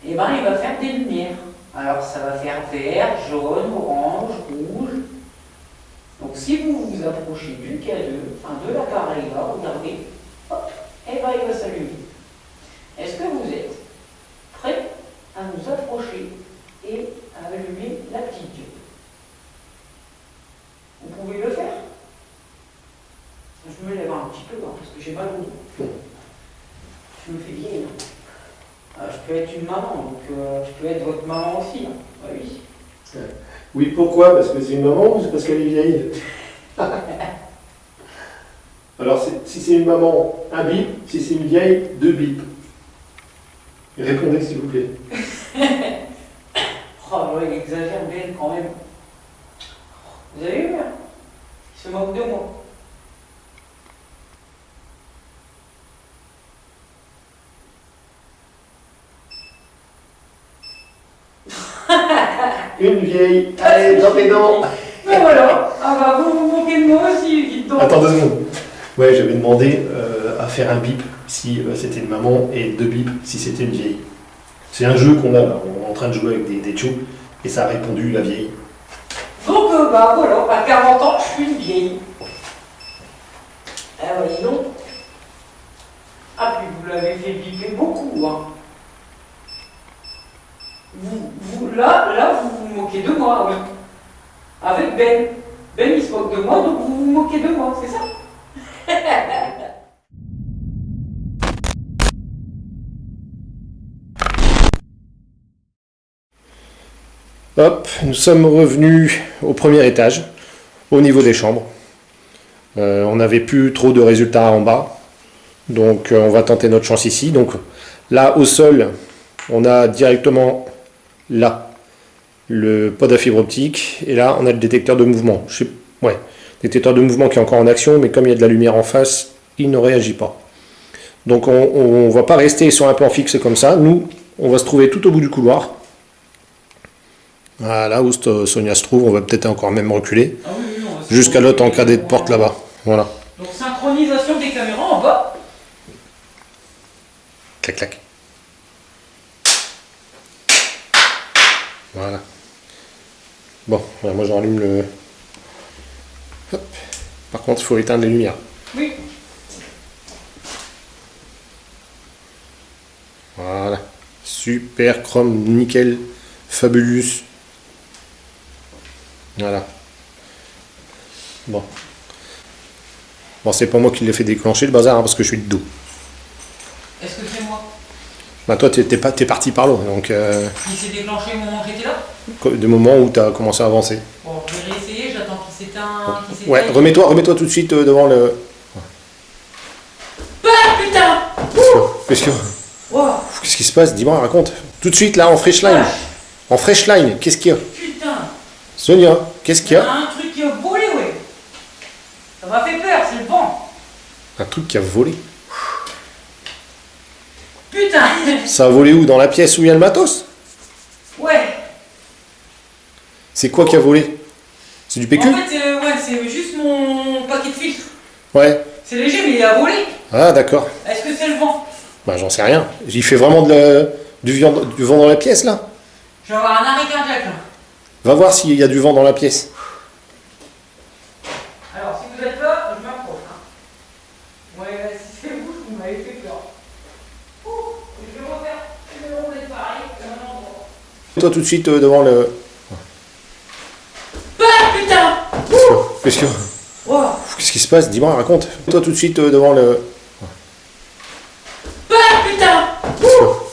eh ben, il va faire des lumières. Alors ça va faire vert, jaune, orange, rouge. Donc si vous vous approchez du K2, enfin de l'appareil là, regardez, hop, et ben il va s'allumer. Est-ce que vous êtes prêts à vous approcher et à allumer la petite diode? Vous pouvez le faire? Je me lève un petit peu hein, parce que j'ai mal au dos. Je me fais vieille. Je peux être une maman, donc je peux être votre maman aussi. Hein. Ah oui. Oui, pourquoi? Parce que c'est une maman ou c'est parce qu'elle est vieille? Alors, si c'est une maman, un bip. Si c'est une vieille, 2 bips. Répondez, s'il vous plaît. Oh, ouais, il exagère bien quand même. Vous avez vu, hein? Il se moque de moi. Une vieille, allez, dans tes dents. Mais voilà, ah bah vous vous moquez de moi aussi, dites donc. Attends 2 secondes. Ouais, j'avais demandé à faire un bip si c'était une maman et 2 bips si c'était une vieille. C'est un jeu qu'on a là, on est en train de jouer avec des tchous et ça a répondu la vieille. Donc voilà, à 40 ans, je suis une vieille. Ah ouais, dis donc. Ah puis vous l'avez fait biper beaucoup, hein. Là, vous vous moquez de moi, oui. Avec Ben. Ben, il se moque de moi, donc vous vous moquez de moi, c'est ça? Hop, nous sommes revenus au premier étage, au niveau des chambres. On n'avait plus trop de résultats en bas. Donc on va tenter notre chance ici. Donc là au sol, on a directement là le pod à fibre optique et là on a le détecteur de mouvement. Ouais, détecteur de mouvement qui est encore en action, mais comme il y a de la lumière en face, il ne réagit pas. Donc on ne va pas rester sur un plan fixe comme ça. Nous, on va se trouver tout au bout du couloir. Voilà où Sonia se trouve, on va peut-être encore même reculer. Ah oui, oui, jusqu'à l'autre encadré de porte là-bas. Voilà. Donc synchronisation des caméras en bas. Clac, clac. Voilà. Bon, voilà, moi j'allume le... Hop. Par contre, il faut éteindre les lumières. Oui. Voilà. Super chrome, nickel, fabulous. Voilà. Bon. Bon, c'est pas moi qui l'ai fait déclencher le bazar, hein, parce que je suis de dos. Est-ce que c'est moi? Bah toi, t'es parti par là, donc... Il s'est déclenché au moment où j'étais là? du moment où tu as commencé à avancer. Bon, je vais réessayer, j'attends qu'il s'éteint. Ouais, remets-toi tout de suite devant le... Ah putain! Qu'est-ce qui se passe? Dis-moi, raconte. Tout de suite, là, en fresh line. En fresh line, qu'est-ce qu'il y a? Putain! Sonia, qu'est-ce qu'il y Il y a a? un truc qui a volé, ouais. Ça m'a fait peur, c'est le vent. Un truc qui a volé. Putain! Ça a volé où? Dans la pièce où il y a le matos? Ouais. C'est quoi qui a volé? C'est du PQ? En fait, ouais, c'est juste mon paquet de filtres. Ouais. C'est léger, mais il a volé. Ah, d'accord. Est-ce que c'est le vent? Bah, j'en sais rien. Il fait vraiment du vent dans la pièce, là? Je vais avoir un arrêt cardiaque, là. Va voir s'il y a du vent dans la pièce. Alors, si vous êtes là, je m'approche. Hein. Ouais, si c'est vous, vous m'avez fait peur. Ouh, je vais refaire. Je vais remettre pareil, au même endroit. Toi, tout de suite, devant le... Ah putain! Qu'est-ce qui se passe? Dis-moi, raconte. Toi, tout de suite, devant le... Ah putain!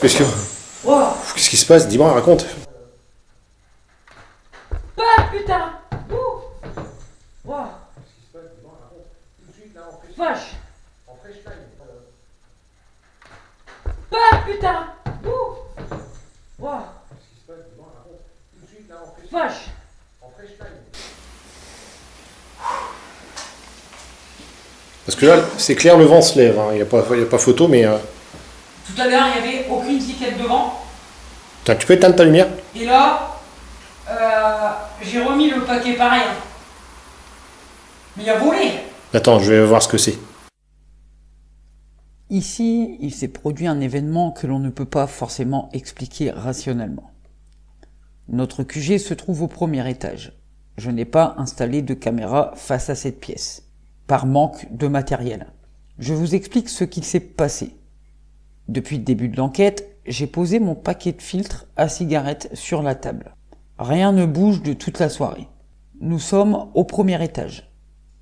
Qu'est-ce qui se passe? Dis-moi, raconte. Ah putain! Vache! Ah putain! Vache! Parce que là, c'est clair, le vent se lève. Hein. Il n'y a pas photo, mais... Tout à l'heure, il n'y avait aucune tiquette devant. Tiens, tu peux éteindre ta lumière? Et là, j'ai remis le paquet pareil. Hein. Mais il a volé. Attends, je vais voir ce que c'est. Ici, il s'est produit un événement que l'on ne peut pas forcément expliquer rationnellement. Notre QG se trouve au premier étage. Je n'ai pas installé de caméra face à cette pièce, par manque de matériel. Je vous explique ce qu'il s'est passé. Depuis le début de l'enquête, j'ai posé mon paquet de filtres à cigarette sur la table. Rien ne bouge de toute la soirée. Nous sommes au premier étage.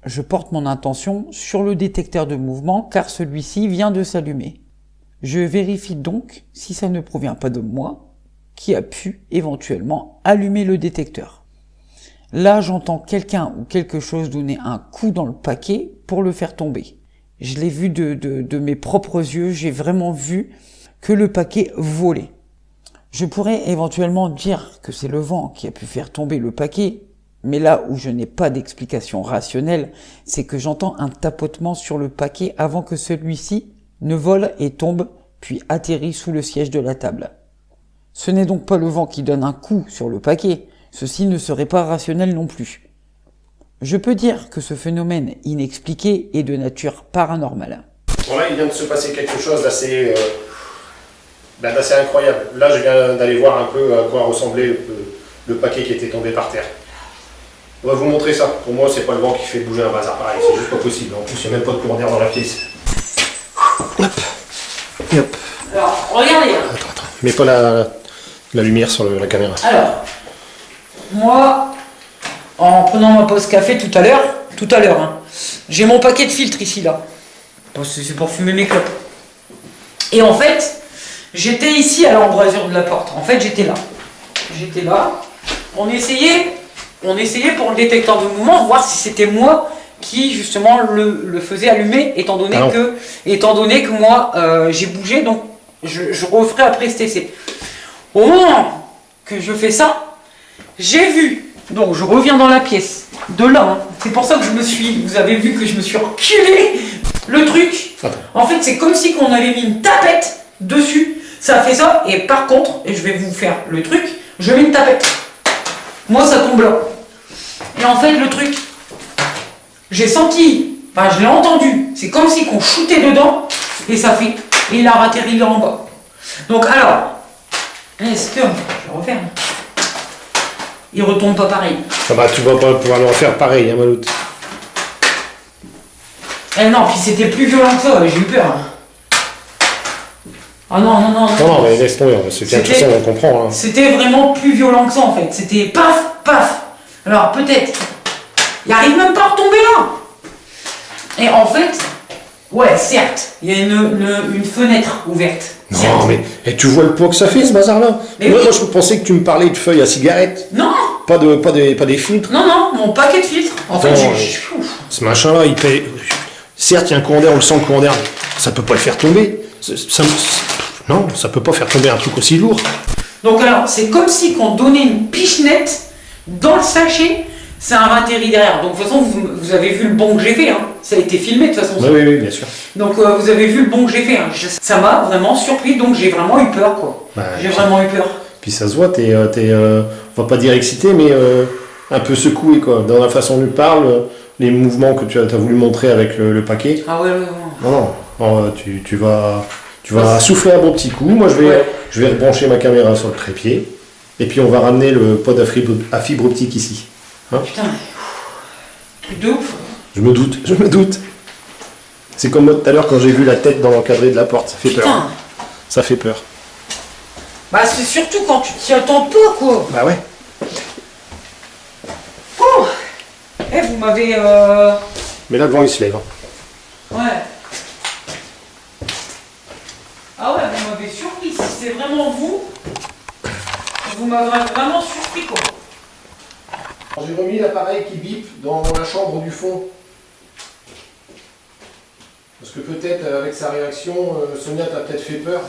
Je porte mon intention sur le détecteur de mouvement car celui-ci vient de s'allumer. Je vérifie donc si ça ne provient pas de moi qui a pu éventuellement allumer le détecteur. Là, j'entends quelqu'un ou quelque chose donner un coup dans le paquet pour le faire tomber. Je l'ai vu de mes propres yeux, j'ai vraiment vu que le paquet volait. Je pourrais éventuellement dire que c'est le vent qui a pu faire tomber le paquet, mais là où je n'ai pas d'explication rationnelle, c'est que j'entends un tapotement sur le paquet avant que celui-ci ne vole et tombe, puis atterrit sous le siège de la table. Ce n'est donc pas le vent qui donne un coup sur le paquet, ceci ne serait pas rationnel non plus. Je peux dire que ce phénomène inexpliqué est de nature paranormale. Bon là, il vient de se passer quelque chose d'assez incroyable. Là, je viens d'aller voir un peu à quoi ressemblait le paquet qui était tombé par terre. On va vous montrer ça. Pour moi, c'est pas le vent qui fait bouger un bazar pareil, c'est juste pas possible. En plus, il n'y a même pas de courant d'air dans la pièce. Hop. Et hop. Alors, regardez. Attends. Mets pas la lumière sur la caméra. Alors, moi, en prenant ma pause café tout à l'heure, hein, j'ai mon paquet de filtres ici, là. C'est pour fumer mes clopes. Et en fait, j'étais ici à l'embrasure de la porte. En fait, j'étais là. On essayait pour le détecteur de mouvement, voir si c'était moi qui justement le faisait allumer, étant donné Ah non. que moi j'ai bougé, donc je referai après cet essai. Au moment que je fais ça, j'ai vu, donc je reviens dans la pièce, de là, hein. C'est pour ça que vous avez vu que je me suis reculé. Le truc, en fait c'est comme si on avait mis une tapette dessus, ça fait ça, et par contre, et je vais vous faire le truc, je mets une tapette. Moi ça tombe là. Et en fait le truc, j'ai senti, enfin je l'ai entendu, c'est comme si qu'on shootait dedans, et ça fait, et il a atterri là en bas. Donc alors, est-ce que, je vais refaire, il retombe pas pareil. Ah bah, tu vas pas pouvoir le refaire pareil, hein, Maloute. Eh non, puis c'était plus violent que ça, j'ai eu peur. Ah non, non, non. Non, mais laisse tomber, c'est bien, de toute façon, on comprend. Hein. C'était vraiment plus violent que ça en fait. C'était paf, paf. Alors peut-être, il arrive même pas à retomber là. Et en fait, ouais, certes, il y a une fenêtre ouverte. Non, certes. mais et tu vois le poids que ça fait, ce bazar-là. Mais Moi, oui. moi, je pensais que tu me parlais de feuilles à cigarette, Non, pas des filtres. non, non, mon paquet de filtres. En fait, Non, ouf. Ce machin-là, il paye. Certes, il y a un courant d'air, on le sent le courant d'air, mais ça peut pas le faire tomber. Non, ça peut pas faire tomber un truc aussi lourd. Donc alors, c'est comme si qu'on donnait une pichenette dans le sachet, ça a atterri derrière. Donc de toute façon, vous avez vu le bond que j'ai fait, hein. Ça a été filmé de toute façon. Oui, oui, oui, bien sûr. Donc vous avez vu le bond que j'ai fait, hein. Ça m'a vraiment surpris, donc j'ai vraiment eu peur, quoi. Bah, J'ai vraiment eu peur. Puis ça se voit, on va pas dire excité, mais un peu secoué, quoi. Dans la façon dont tu parles, les mouvements que tu as voulu montrer avec le paquet. Ah ouais, ouais, ouais. Non, non, tu vas souffler un bon petit coup. Moi, Ouais. je vais rebrancher ma caméra sur le trépied. Et puis, on va ramener le pod à fibre optique ici. Hein? Putain, truc de ouf. Je me doute. C'est comme moi tout à l'heure quand j'ai vu la tête dans l'encadré de la porte. Ça fait peur. Putain. Ça fait peur. Bah c'est surtout quand tu t'y attends pas, quoi. Bah ouais. Oh. Eh, vous m'avez... Mais là, le vent, il se lève. Hein. Ouais. Ah ouais, vous m'avez surpris. Si c'est vraiment vous m'avez vraiment surpris, quoi. J'ai remis l'appareil qui bip dans la chambre du fond. Parce que peut-être, avec sa réaction, Sonia t'a peut-être fait peur.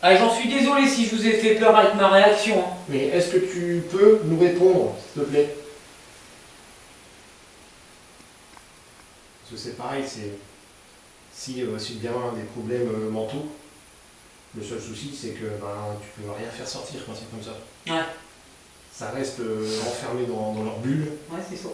Ah, j'en suis désolé si je vous ai fait peur avec ma réaction. Hein. Mais est-ce que tu peux nous répondre, s'il te plaît? Parce que c'est pareil, si le gamin a des problèmes mentaux, le seul souci c'est que tu peux rien faire sortir quand c'est comme ça. Ouais. Ça reste enfermé dans leur bulle. Ouais, c'est ça.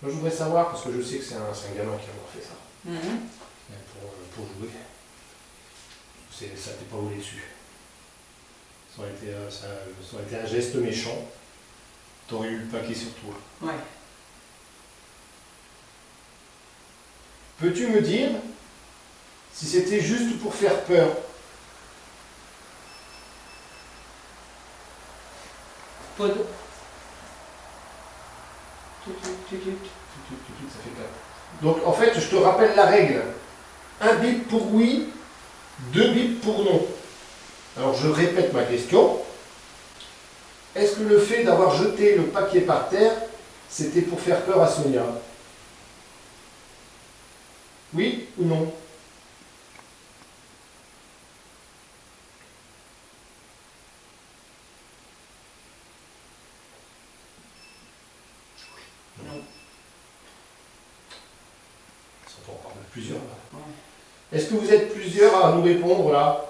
Moi je voudrais savoir, parce que je sais que c'est un gamin qui a avoir fait ça, Mhm. pour jouer. Ça t'est pas volé dessus. Ça aurait été un geste méchant. T'aurais eu le paquet sur toi. Ouais. Peux-tu me dire si c'était juste pour faire peur? Pod. Ça fait 4. Donc en fait, je te rappelle la règle. Un bip pour oui, 2 bips pour non. Alors je répète ma question. Est-ce que le fait d'avoir jeté le paquet par terre, c'était pour faire peur à Sonia? Oui ou non? Non. Ça en parle de plusieurs là. Ouais. Est-ce que vous êtes plusieurs à nous répondre là?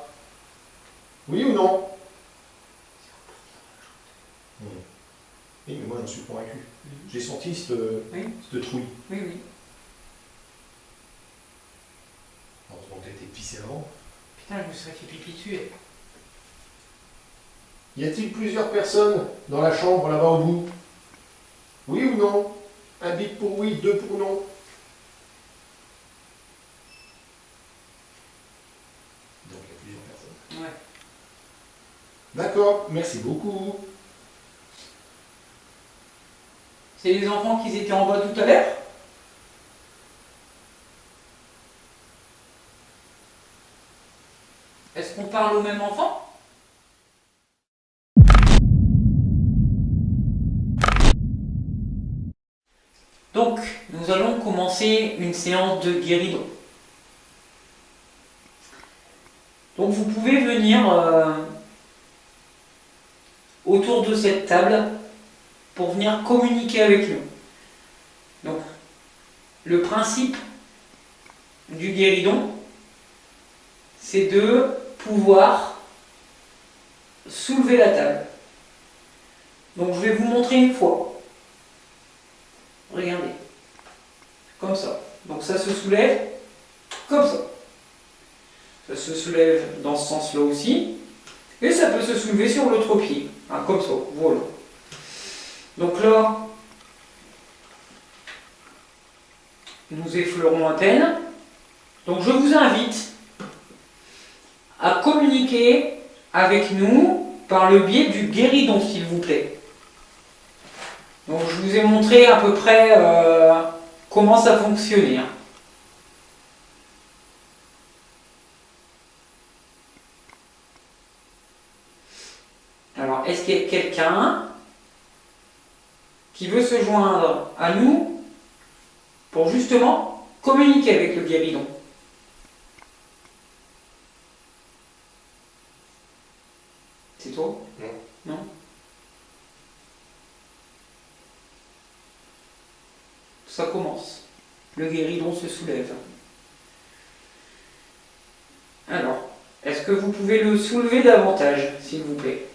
Oui ou non? Oui, mais moi j'en suis convaincu. J'ai senti cette trouille. Oui, oui. Heureusement que t'as été pissé avant. Putain, je me serais fait pipi dessus. Y a-t-il plusieurs personnes dans la chambre là-bas au bout? Oui ou non? Un bip pour oui, 2 pour non. Donc il y a plusieurs personnes. Ouais. D'accord, merci beaucoup. C'est les enfants qui étaient en bas tout à l'heure? Est-ce qu'on parle au même enfant? Donc, nous allons commencer une séance de guéridon. Donc, vous pouvez venir autour de cette table pour venir communiquer avec nous. Donc, le principe du guéridon, c'est de pouvoir soulever la table. Donc, je vais vous montrer une fois. Regardez. Comme ça. Donc, ça se soulève comme ça. Ça se soulève dans ce sens-là aussi. Et ça peut se soulever sur l'autre pied. Hein, comme ça. Voilà. Donc là, nous effleurons à peine. Donc je vous invite à communiquer avec nous par le biais du guéridon, s'il vous plaît. Donc je vous ai montré à peu près comment ça fonctionnait. Alors, est-ce qu'il y a quelqu'un qui veut se joindre à nous pour justement communiquer avec le guéridon? C'est toi? Non. Non? Ça commence. Le guéridon se soulève. Alors, est-ce que vous pouvez le soulever davantage, s'il vous plaît?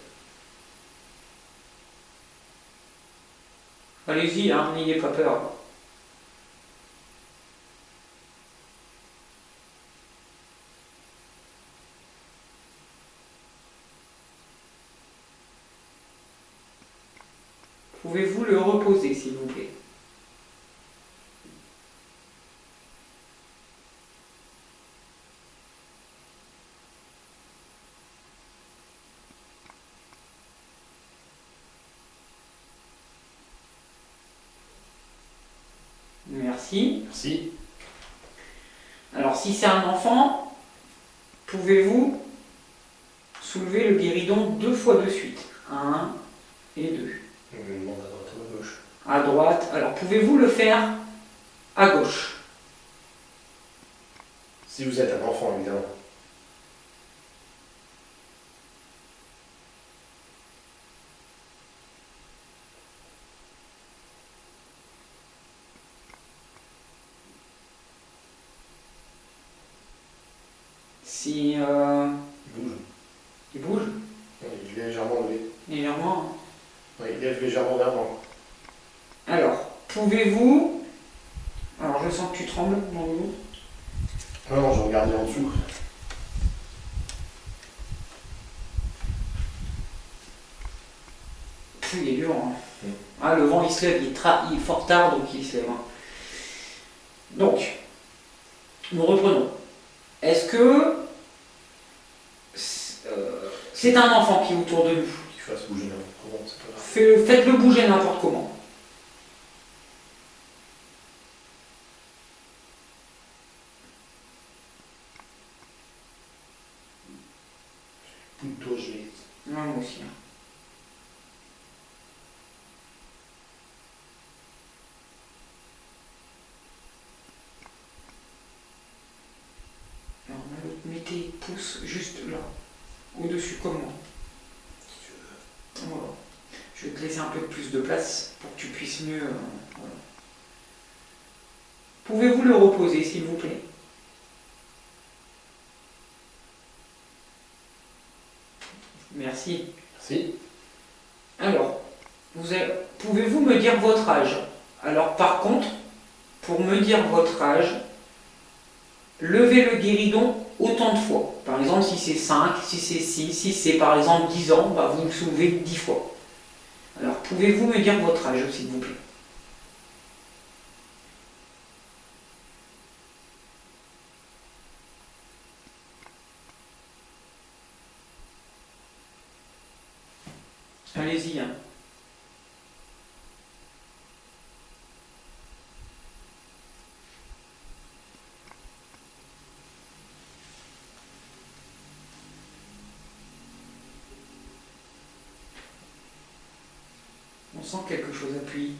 Allez-y, hein, n'ayez pas peur. Pouvez-vous le reposer, s'il vous plaît? Merci. Merci. Alors, si c'est un enfant, pouvez-vous soulever le guéridon 2 fois de suite? 1 et 2. On me demande à droite ou à gauche. À droite. Alors, pouvez-vous le faire à gauche? Si vous êtes un enfant, évidemment. Si Il bouge. il bouge Oui, il est légèrement levé. légèrement. Oui, il est légèrement vers moi. Alors, pouvez-vous... Alors, je sens que tu trembles dans le dos. Non, je regardais en dessous. Il est dur. Hein. Ah, le vent, il se lève. Il est fort tard, donc il se lève. Hein. Donc, nous reprenons. Est-ce que c'est un enfant qui est autour de nous? Qu'il fasse bouger n'importe comment, c'est pas grave. Faites-le bouger n'importe comment. Plutôt, je vais. Ouais, moi aussi. Hein. Alors, mettez tes pouces juste là, au-dessus comme moi. Si tu veux. Voilà. Je vais te laisser un peu plus de place pour que tu puisses mieux. Voilà. Pouvez-vous le reposer, s'il vous plaît? Merci. Merci. Alors, pouvez-vous me dire votre âge? Alors, par contre, pour me dire votre âge, levez le guéridon autant de fois. Par exemple, si c'est 5, si c'est 6, si c'est par exemple 10 ans, bah, vous le soulevez 10 fois. Alors, pouvez-vous me dire votre âge, s'il vous plaît? Allez-y. Hein. sent quelque chose appuie.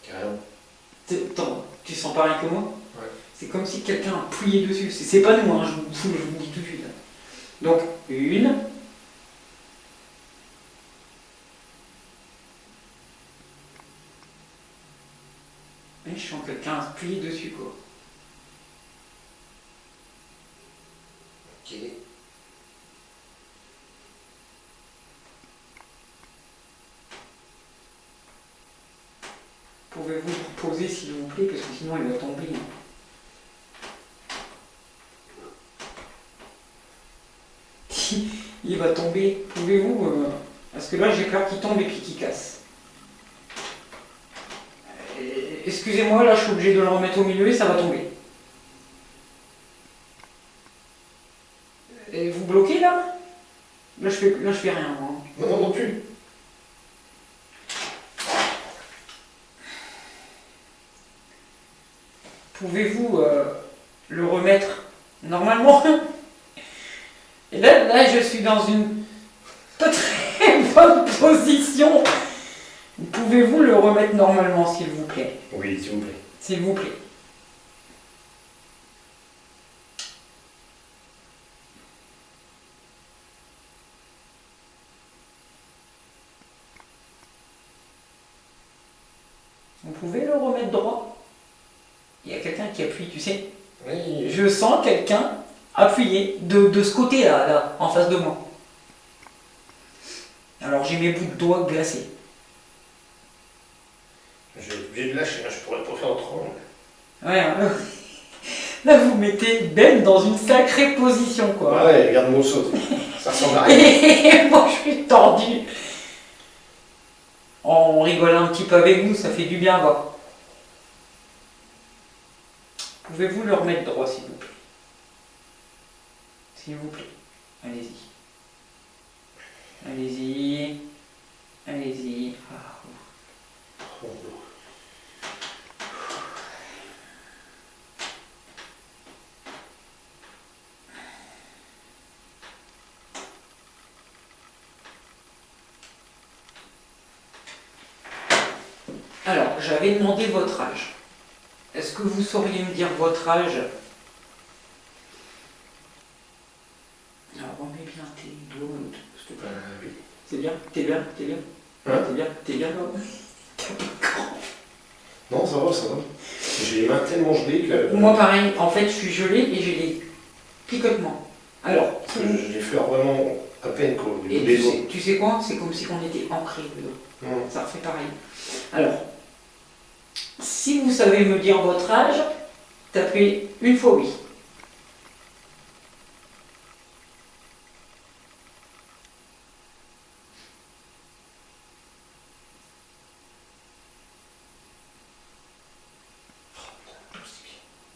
Carrément. Attends, tu sens pareil que moi? Ouais. C'est comme si quelqu'un appuyait dessus. C'est pas nous, hein, je vous dis tout de suite. Donc, une. Et je sens quelqu'un appuyer dessus, quoi. Ok. Pouvez-vous vous poser, s'il vous plaît, parce que sinon il va tomber. Il va tomber. Pouvez-vous... Parce que là, j'ai peur qu'il tombe et puis qu'il casse. Excusez-moi, là, je suis obligé de le remettre au milieu et ça va tomber. Et vous bloquez, là? Là, je fais rien, moi. Non, non plus. Pouvez-vous le remettre normalement? Et là, je suis dans une pas très bonne position. Pouvez-vous le remettre normalement, s'il vous plaît? Oui, s'il vous plaît. S'il vous plaît. Vous pouvez le remettre droit? Il y a quelqu'un qui appuie, tu sais. Oui. Je sens quelqu'un appuyer de ce côté-là, là, en face de moi. Alors j'ai mes bouts de doigts glacés. J'ai obligé de lâcher, hein, je pourrais pas faire autrement. Ouais, là vous mettez Ben dans une sacrée position, quoi. Ouais, regarde-moi saute. Ça ressemble à rien. Et moi je suis tordu. On rigole un petit peu avec vous, ça fait du bien à voir. Pouvez-vous le remettre droit, s'il vous plaît? S'il vous plaît. Allez-y. Allez-y. Allez-y. Ah. Alors, j'avais demandé votre âge. Est-ce que vous sauriez me dire votre âge? Alors, remets bien tes doigts, s'il te plaît. Oui. C'est bien? T'es bien? T'es bien? Hein? T'es bien? T'es bien, là? T'as pas grand. Non, ça va, ça va. J'ai les mains tellement gelées que... Moi, pareil. En fait, je suis gelé et j'ai des picotements. Alors, Je les fleure vraiment à peine, quoi. et Les doigts. tu sais quoi? C'est comme si on était ancré dedans. Ça refait pareil. Alors, si vous savez me dire votre âge, tapez une fois oui.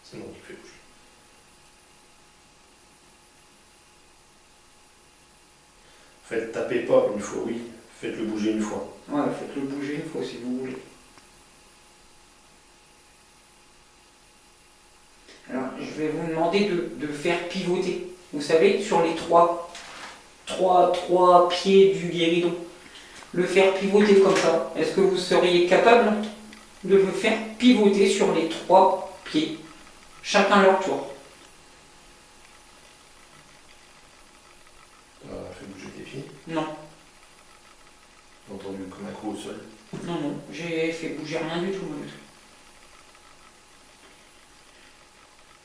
C'est bon, il fait bouger. Faites, tapez pas une fois, oui. Faites-le bouger une fois. Ouais, faites-le bouger une fois si vous voulez. Alors, je vais vous demander de faire pivoter. Vous savez, sur les trois pieds du guéridon. Le faire pivoter comme ça. Est-ce que vous seriez capable de le faire pivoter sur les 3 pieds, chacun leur tour? Fais bouger tes pieds. Non, J'ai entendu comme un coup au sol. non, j'ai fait bouger rien du tout.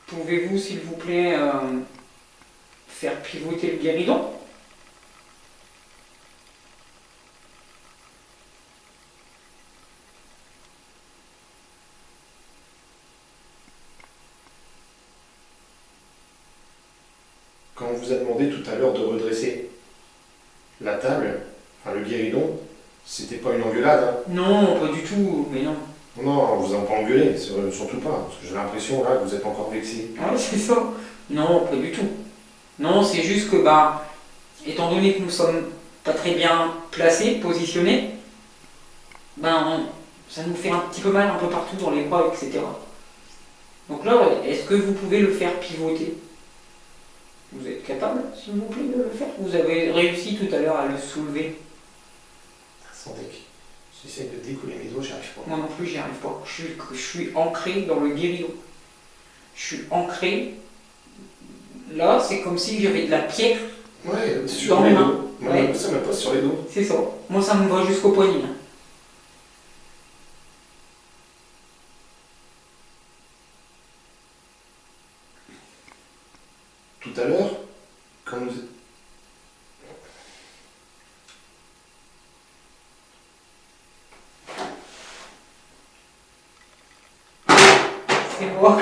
Pouvez-vous, s'il vous plaît, faire pivoter le guéridon? Quand on vous a demandé tout à l'heure de redresser la table, enfin le guéridon, c'était pas une engueulade, hein. Non, pas du tout, mais non. Non, on vous a pas engueulé, surtout pas, parce que j'ai l'impression là que vous êtes encore vexé. Ouais, c'est ça. Non, pas du tout. Non, c'est juste que, étant donné que nous sommes pas très bien placés, positionnés, ça nous fait un petit peu mal un peu partout dans les bras, etc. Donc là, est-ce que vous pouvez le faire pivoter? Vous êtes capable, s'il vous plaît, de le faire? Vous avez réussi tout à l'heure à le soulever. Sans deck. J'essaie de décoller mes doigts, j'y arrive pas. Moi non plus, j'y arrive pas. Je suis ancré dans le guéridon. Je suis ancré. Là, c'est comme si j'avais de la pierre Ouais, sur dans les mes mains. dos. Moi, Ouais. ça me pose sur les dos. C'est ça. Moi, ça me va jusqu'au poignet. Là. Tout à l'heure, quand nous... C'est moi.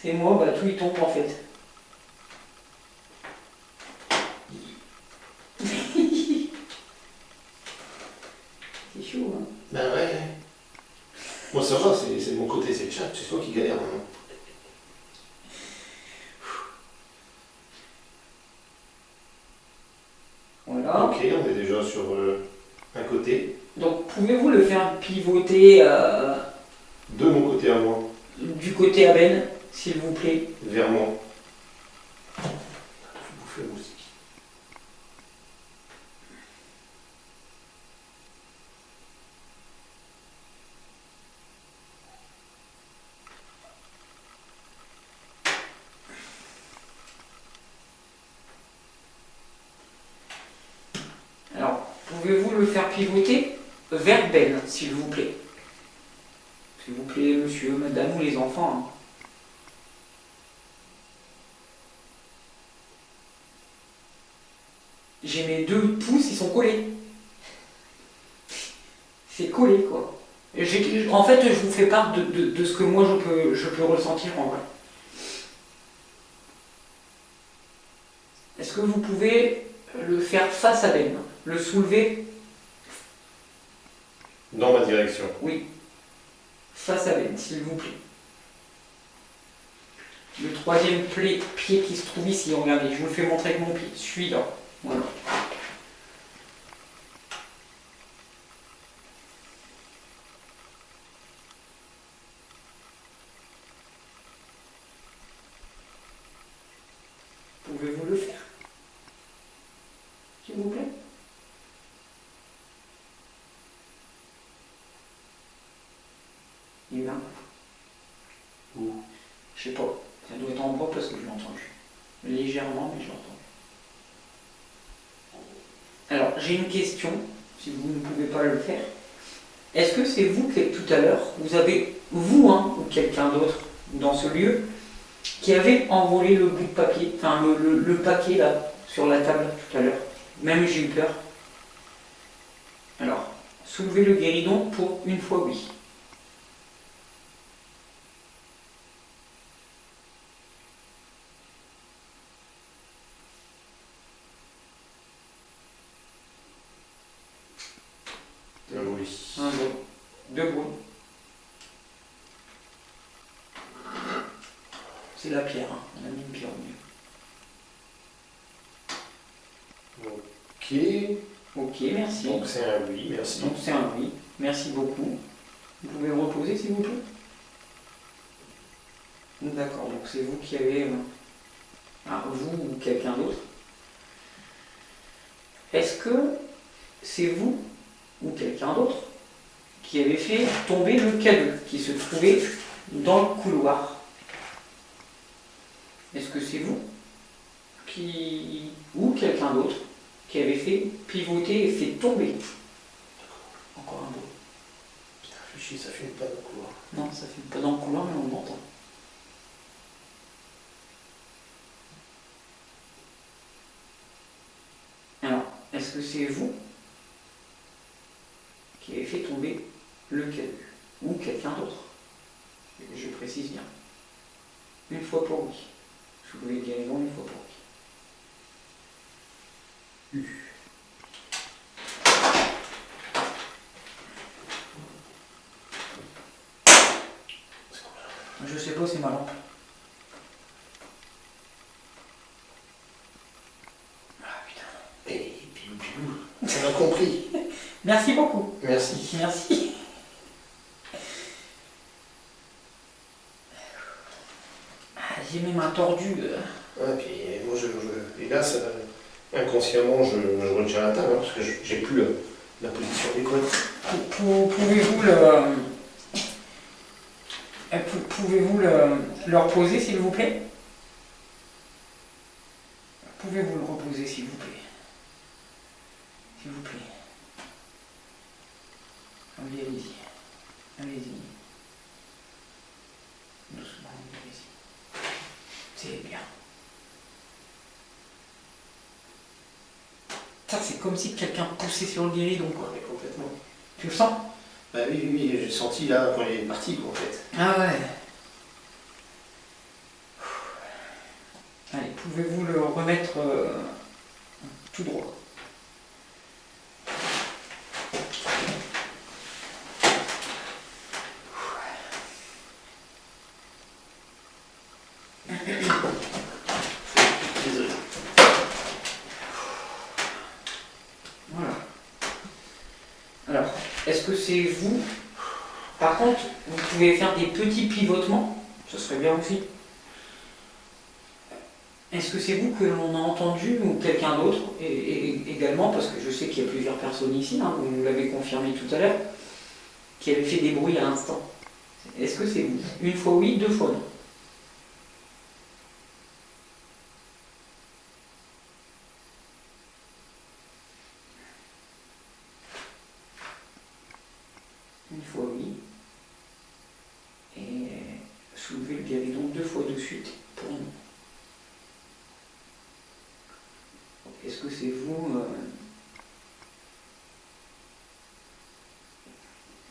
C'est moi, bah tout il tombe en fait. C'est chaud, hein. Ben ouais. Moi ça va, c'est mon côté, c'est le chat, c'est toi qui galère maintenant. Voilà. Ok, on est déjà sur un côté. Donc, pouvez-vous le faire pivoter De mon côté à moi, du côté à Ben, s'il vous plaît? vers moi. Faut bouffer la musique. Alors, pouvez-vous le faire pivoter vers Ben, s'il vous plaît? S'il vous plaît, monsieur, madame ou les enfants. Hein. J'ai mes 2 pouces, ils sont collés. C'est collé, quoi. En fait, je vous fais part de ce que moi je peux ressentir en vrai. Est-ce que vous pouvez le faire face à Ben? Le soulever? Dans ma direction. Oui. Face à Ben, s'il vous plaît. Le 3e pied qui se trouve ici, regardez, je vous le fais montrer avec mon pied. Celui-là. Voilà. Pouvez-vous le faire? S'il vous plaît? Il est là. Où? Je sais pas. Ça doit être en bas parce que je l'ai entendu. Légèrement, mais je l'ai entendu. Alors, j'ai une question, si vous ne pouvez pas le faire. Est-ce que c'est vous qui, tout à l'heure, vous avez, vous ou quelqu'un d'autre dans ce lieu, qui avait envolé le bout de papier, enfin le paquet là, sur la table tout à l'heure? Même j'ai eu peur. Alors, soulevez le guéridon pour une fois oui. Oui. Un bruit. 2 bruits. C'est la pierre, hein. On a mis une pierre au milieu. Ok. Ok, merci. Donc c'est un oui, merci. Donc c'est un oui. Merci beaucoup. Vous pouvez le reposer s'il vous plaît? D'accord, donc c'est vous qui avez... vous ou quelqu'un d'autre. Est-ce que c'est vous ou quelqu'un d'autre qui avez fait tomber le cadeau qui se trouvait dans le couloir? Est-ce que c'est vous qui... ou quelqu'un d'autre qui avait fait pivoter et fait tomber? Encore un bruit. Bien réfléchi, ça fait pas de couloir. Non, ça fait pas dans le couloir, mais on l'entend. Alors, est-ce que c'est vous qui avez fait tomber le cadeau? Ou quelqu'un d'autre? Je précise bien. Une fois pour oui. Soulevez le guéridon une fois pour oui. Je sais pas, c'est ma lampe. Ah putain. Et pilou pilou. On a compris. Merci beaucoup. Merci. Merci. J'ai mes mains tordues. Ouais, puis moi et là, inconsciemment, je retiens la table, hein, parce que j'ai plus la position des côtes. Pouvez-vous le reposer, s'il vous plaît? Pouvez-vous le reposer, s'il vous plaît? S'il vous plaît. Oui, allez-y. Allez-y. Doucement, allez-y. C'est bien. Ça, c'est comme si quelqu'un poussait sur le guéridon, quoi. Ouais, complètement. Tu le sens? Bah oui, oui, oui, j'ai senti là quand il est parti, quoi, en fait. Ah ouais. Allez, pouvez-vous le remettre tout droit? Désolé. Voilà. Alors, est-ce que c'est vous? Par contre, vous pouvez faire des petits pivotements, ce serait bien aussi. Est-ce que c'est vous que l'on a entendu ou quelqu'un d'autre et également, parce que je sais qu'il y a plusieurs personnes ici, hein, vous nous l'avez confirmé tout à l'heure, qui avaient fait des bruits à l'instant. Est-ce que c'est vous? Une fois oui, deux fois non. Une fois oui. Et soulevez le guéridon deux fois de suite pour nous. Est-ce que c'est vous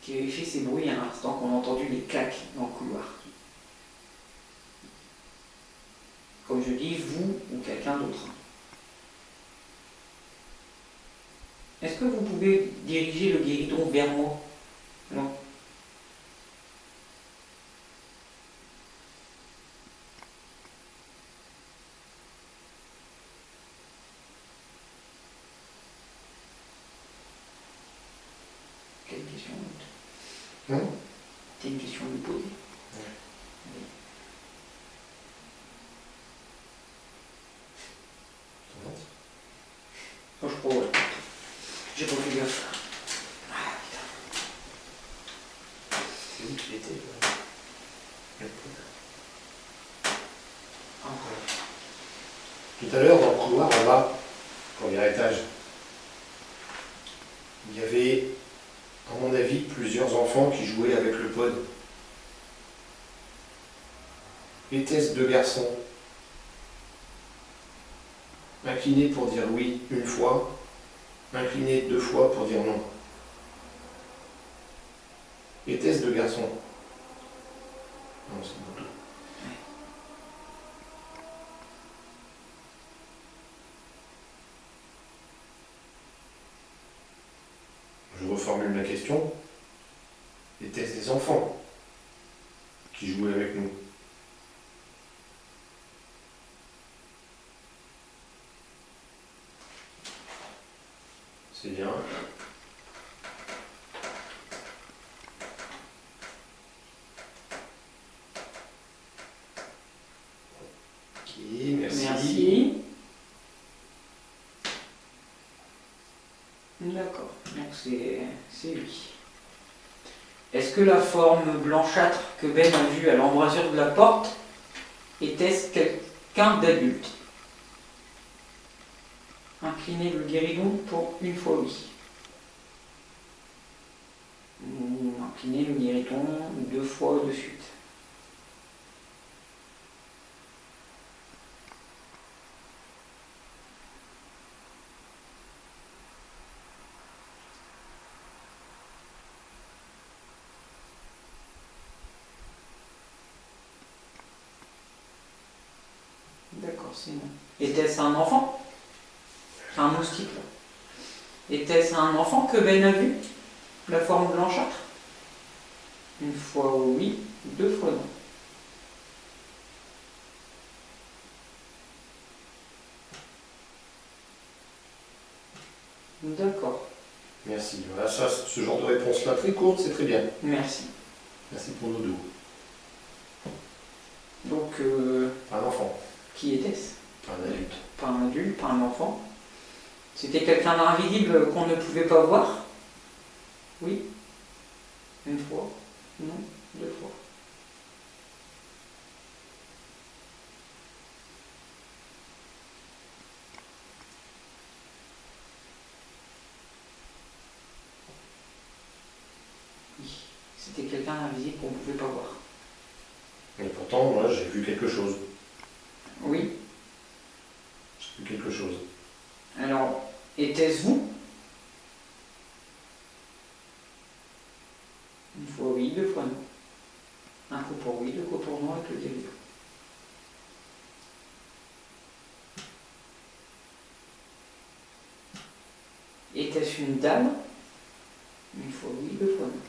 qui avez fait ces bruits à l'instant qu'on a entendu les claques dans le couloir? Comme je dis, vous ou quelqu'un d'autre. Est-ce que vous pouvez diriger le guéridon vers moi? Non. Quelle question? C'est une question à me poser. Oh, je crois, ouais. J'ai pas fait gaffe. Ah, putain. C'est où qu'il était Tout à l'heure, dans le couloir en bas, premier étage, il y avait, à mon avis, plusieurs enfants qui jouaient avec le pod. Était-ce deux garçons inclinés pour dire oui une fois, inclinés deux fois pour dire non? Était-ce deux garçons? Non, c'est beaucoup. Je reformule ma question. Étaient-ce des enfants qui jouaient avec nous? C'est bien. Ok, merci. Merci. D'accord, donc c'est lui. Est-ce que la forme blanchâtre que Ben a vue à l'embrasure de la porte était-ce quelqu'un d'adulte? Inclinez le guéridon pour une fois oui. Inclinez le guéridon deux fois de suite. D'accord, c'est bon. Était-ce un enfant? Un moustique là. Était-ce un enfant que Ben a vu? La forme blanchâtre? Une fois oui, deux fois non. D'accord. Merci. Voilà, ça, ce genre de réponse-là très courte, c'est très bien. Merci. Merci pour nos deux. Donc, Un enfant, qui était-ce? un adulte. Pas un adulte, pas un enfant. C'était quelqu'un d'invisible qu'on ne pouvait pas voir. Oui. Une fois. Non. Deux fois. Oui. C'était quelqu'un d'invisible qu'on ne pouvait pas voir. Et pourtant, moi, j'ai vu quelque chose. Oui. J'ai vu quelque chose. Alors, était-ce vous? Une fois oui, deux fois non. Un coup pour oui, deux coups pour non avec le diable. Était-ce une dame? Une fois oui, deux fois non.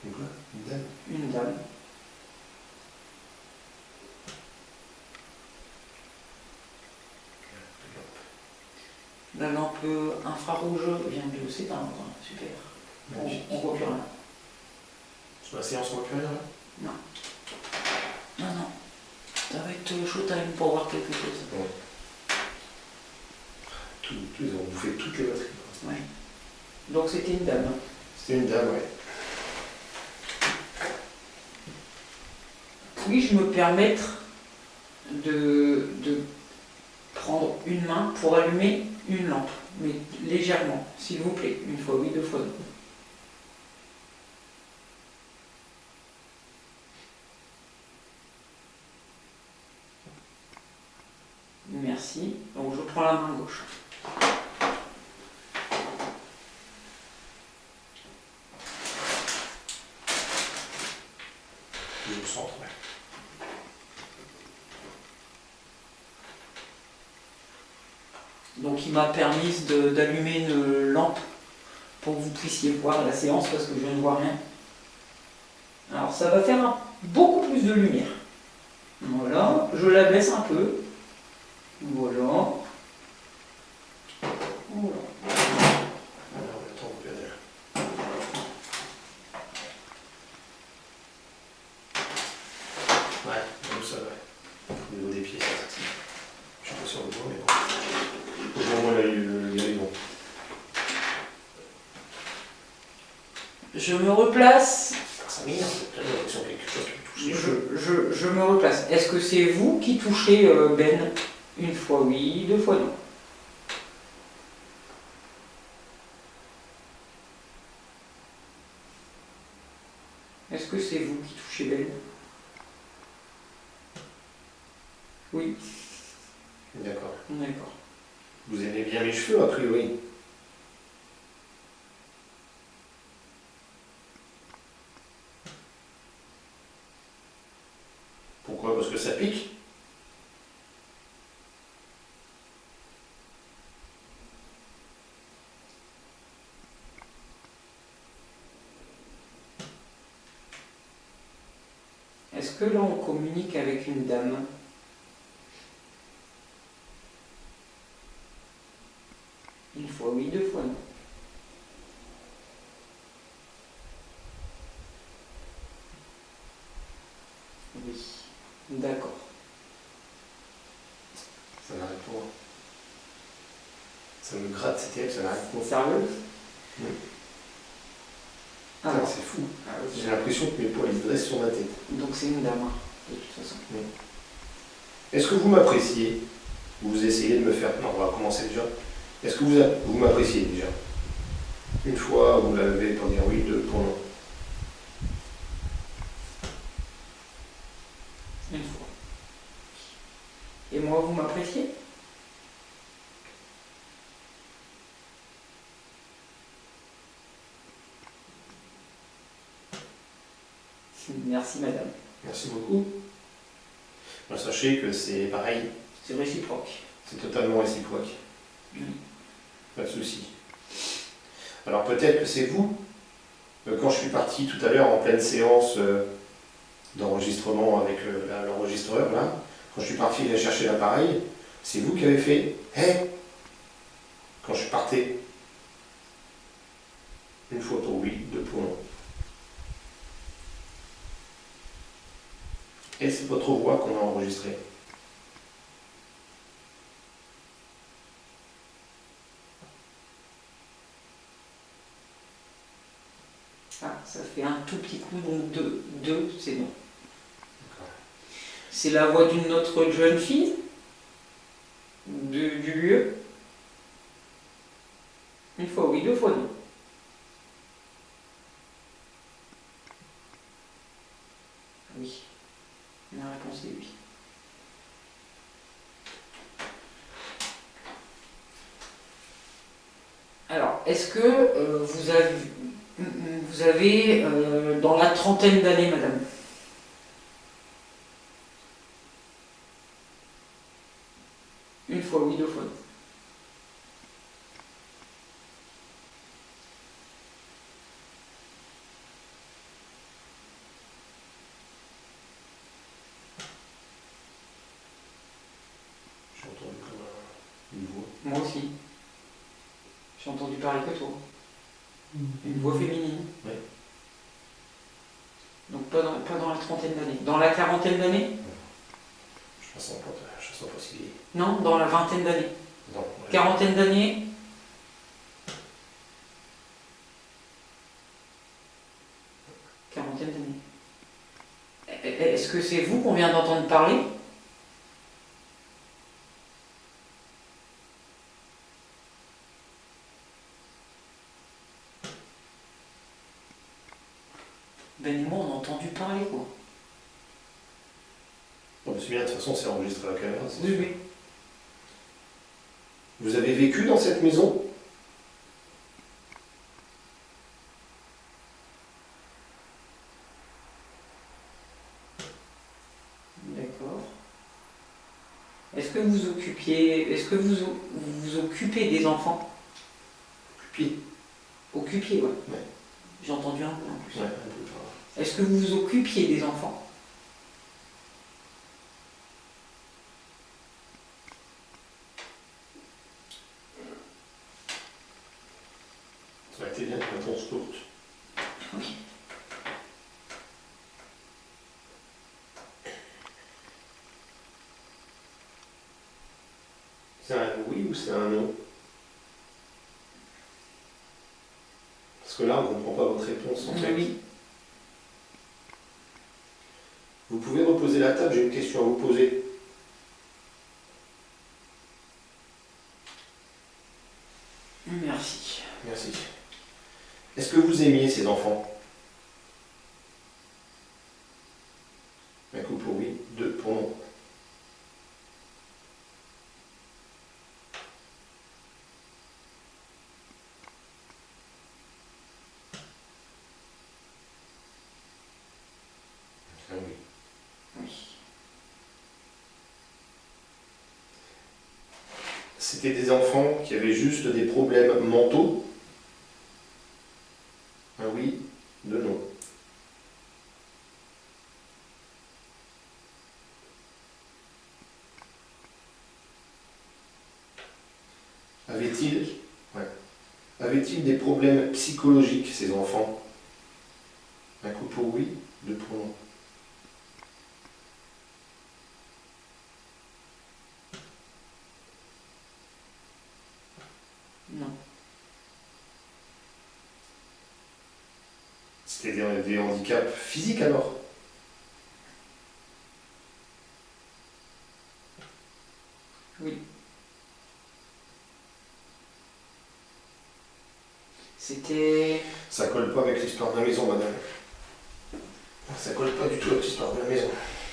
Une quoi? Une dame? Une dame. La lampe infrarouge vient de s'éteindre. Super. On voit plus rien. Sur la séance, on voit plus rien, là? Non. Non, non. Ça va être showtime pour voir quelque chose. Ouais. Ils ont bouffé toutes les batteries. Ouais. Donc c'était une dame. C'était une dame, ouais. Puis-je me permettre de prendre une main pour allumer une lampe, mais légèrement, s'il vous plaît. Une fois oui, deux fois non. Merci. Donc je prends la main gauche. Je me centre, ouais. Donc il m'a permis d'allumer une lampe pour que vous puissiez voir la séance parce que je ne vois rien. Alors ça va faire beaucoup plus de lumière. Voilà, je la baisse un peu. Voilà. Voilà. Alors, attends, on peut aller. Ouais, comme ça, ouais. Au niveau des pieds, c'est parti. Je suis pas sur le bois, mais bon. Au moins, là, il est bon. Je me replace. Ça m'énerve, j'ai l'impression qu'il y a quelque chose qui me touche. Je me replace. Est-ce que c'est vous qui touchez Ben? Une fois oui, deux fois non. Est-ce que c'est vous qui touchez Ben? Oui. D'accord. D'accord. Vous aimez bien mes cheveux, a priori. Pourquoi? Parce que ça pique? Est-ce que là on communique avec une dame? Une fois oui, deux fois non. Oui. D'accord. Ça n'arrête pas. Ça me gratte, c'était ça n'arrête pas. Sérieux? Oui. Alors, C'est fou. J'ai l'impression que mes poils ils dressent sur ma tête. donc c'est une dame, de toute façon. Est-ce que vous m'appréciez? Vous essayez de me faire... Non, on va commencer déjà. Est-ce que vous m'appréciez déjà? Une fois, vous l'avez pour dire oui, deux pour non. Une fois. Et moi, vous m'appréciez? Merci madame. Merci beaucoup. Alors, sachez que c'est pareil, C'est réciproque. c'est totalement réciproque. Oui. Pas de souci. Alors peut-être que c'est vous, quand je suis parti tout à l'heure en pleine séance d'enregistrement avec l'enregistreur, là, quand je suis parti aller chercher l'appareil, c'est vous qui avez fait « Hey !» quand je partais. Une fois pour oui, deux pour non. Et c'est votre voix qu'on a enregistrée. Ah, ça fait un tout petit coup, donc 2, c'est bon. D'accord. C'est la voix d'une autre jeune fille du lieu. Une fois oui, 2 fois non. Oui. La réponse est oui. Alors, est-ce que vous avez dans la trentaine d'années, madame? Une fois oui, 2 fois non. J'ai entendu comme une voix. Moi aussi. J'ai entendu parler que toi. Une voix féminine. Oui. Donc pas dans la trentaine d'années. Dans la quarantaine d'années? Je sens pas si vieille. Non, dans la vingtaine d'années. Non. Ouais. Quarantaine d'années? Quarantaine d'années. Est-ce que c'est vous qu'on vient d'entendre parler? Ben et moi on a entendu parler quoi. Non, mais c'est bien, de toute façon, c'est enregistré à la caméra. c'est Oui, sûr. oui. Vous avez vécu dans cette maison? D'accord. Est-ce que vous occupez des enfants? Puis, Occupiez, ouais. Ouais. J'ai entendu un peu en plus. ouais, un peu. Est-ce que vous vous occupiez des enfants? Ça a été bien, une réponse courte. Oui. C'est un oui ou c'est un non? Parce que là, on ne comprend pas votre réponse en fait. Oui. Vous pouvez reposer la table, j'ai une question à vous poser. Merci. Merci. Est-ce que vous aimiez ces enfants? Un coup pour oui, 2 pour non. Ah oui. Oui. C'était des enfants qui avaient juste des problèmes mentaux? Un oui, 2 non. Avaient-ils des problèmes psychologiques, ces enfants? Un coup pour oui, 2 pour non. Non. C'était des handicaps physiques alors? Oui. C'était... Ça colle pas avec l'histoire de la maison, madame. Ça colle pas du tout avec l'histoire de la maison.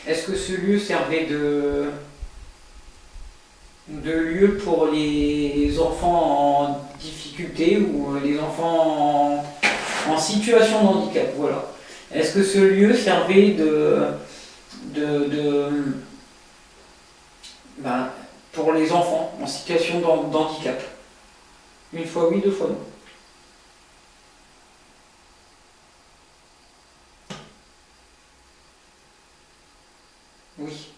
Est-ce que ce lieu servait de lieu pour les enfants en difficulté ou les enfants en situation de handicap? Voilà. Est-ce que ce lieu servait pour les enfants en situation d'handicap? Une fois oui, 2 fois non. Oui.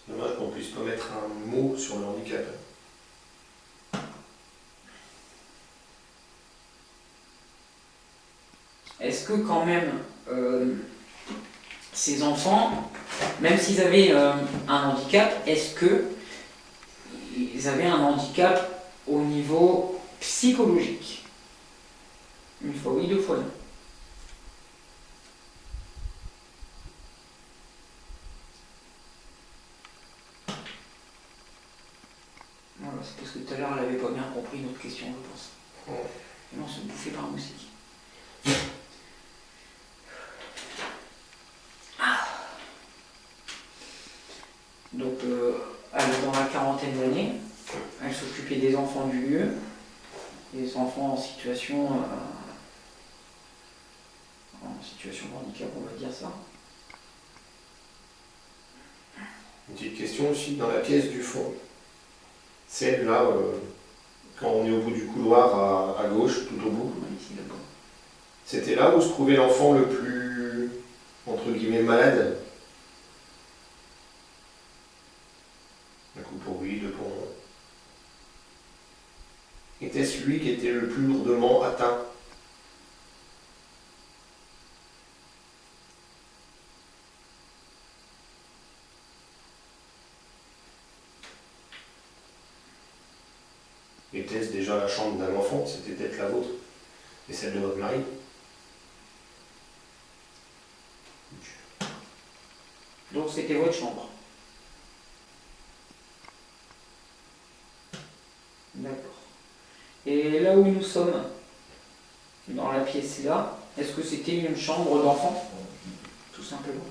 C'est dommage qu'on puisse pas mettre un mot sur le handicap. Est-ce que quand même ces enfants, même s'ils avaient un handicap, est-ce que ils avaient un handicap au niveau psychologique. Une fois oui, deux fois non. Voilà, c'est parce que tout à l'heure elle avait pas bien compris notre question, je pense. Et on se bouffait par un moustique. Donc, elle est dans la quarantaine d'années, elle s'occupait des enfants du lieu, des enfants en situation de handicap, on va dire ça. Une petite question aussi, dans la pièce du fond, celle-là, quand on est au bout du couloir à gauche, tout au bout, Ici, là-bas. c'était là où se trouvait l'enfant le plus, entre guillemets, malade. Un coup pour oui, deux pour non. Était-ce lui qui était le plus lourdement atteint? Était-ce déjà la chambre d'un enfant? C'était peut-être la vôtre et celle de votre mari. Donc c'était votre chambre. D'accord. Et là où nous sommes, dans la pièce là, est-ce que c'était une chambre d'enfant? Tout simplement.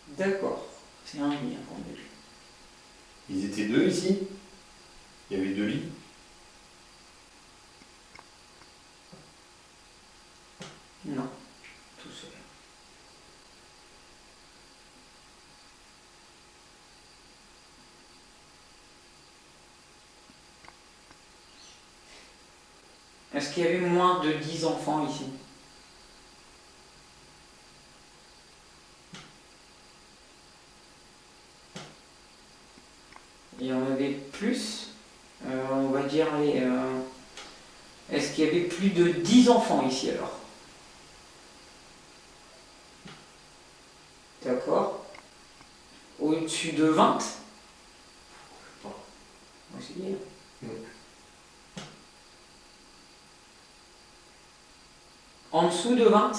D'accord. C'est un lit, qu'on a vu. Ils étaient deux ici. Il y avait deux lits. Non, tout seul. Est-ce qu'il y avait moins de 10 enfants ici? Il y en avait plus, on va dire les... Est-ce qu'il y avait plus de 10 enfants ici alors? D'accord. Au-dessus de 20? Bon. On va essayer. En dessous de 20?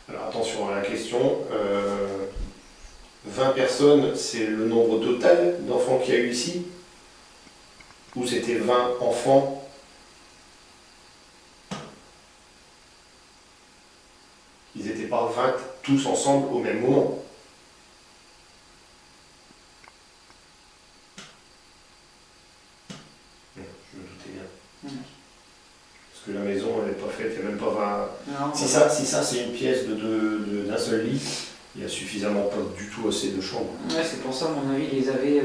Alors attention à la question. 20 personnes, c'est le nombre total d'enfants qu'il y a eu ici? Ou c'était 20 enfants? Ils n'étaient pas 20 tous ensemble au même moment. Je me doutais bien. Parce que la maison, elle n'est pas faite, il n'y a même pas 20... Non, Si ça c'est une pièce d'un seul lit, il n'y a suffisamment pas du tout assez de chambres. ouais, c'est pour ça, à mon avis, ils les avaient...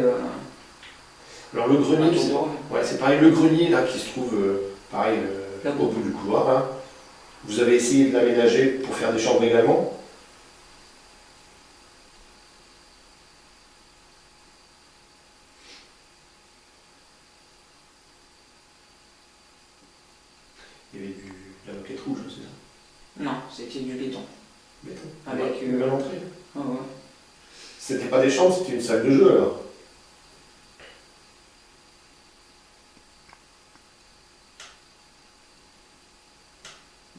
Alors le grenier, un tour de rôle. c'est pareil, le grenier là qui se trouve pareil Là-bas. au bout du couloir. Hein. Vous avez essayé de l'aménager pour faire des chambres également? Il y avait de la moquette rouge, c'est ça? Non, c'était du béton. Béton. Avec, une belle entrée. Ah ouais. C'était pas des chambres, c'était une salle de jeu alors.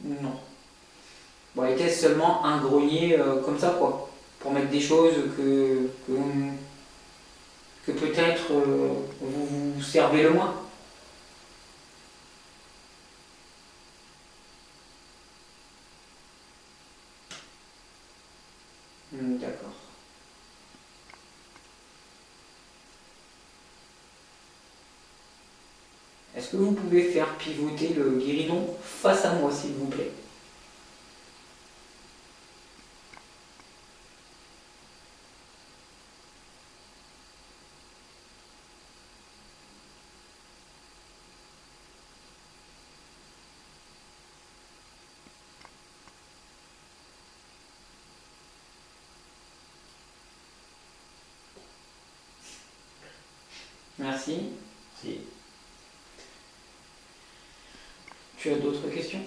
Non. Bon, était-ce seulement un grenier comme ça, quoi? Pour mettre des choses que peut-être vous vous servez le moins? D'accord. Est-ce que vous pouvez faire pivoter le guéridon face à moi, s'il vous plaît? Merci. Si. Tu as d'autres questions?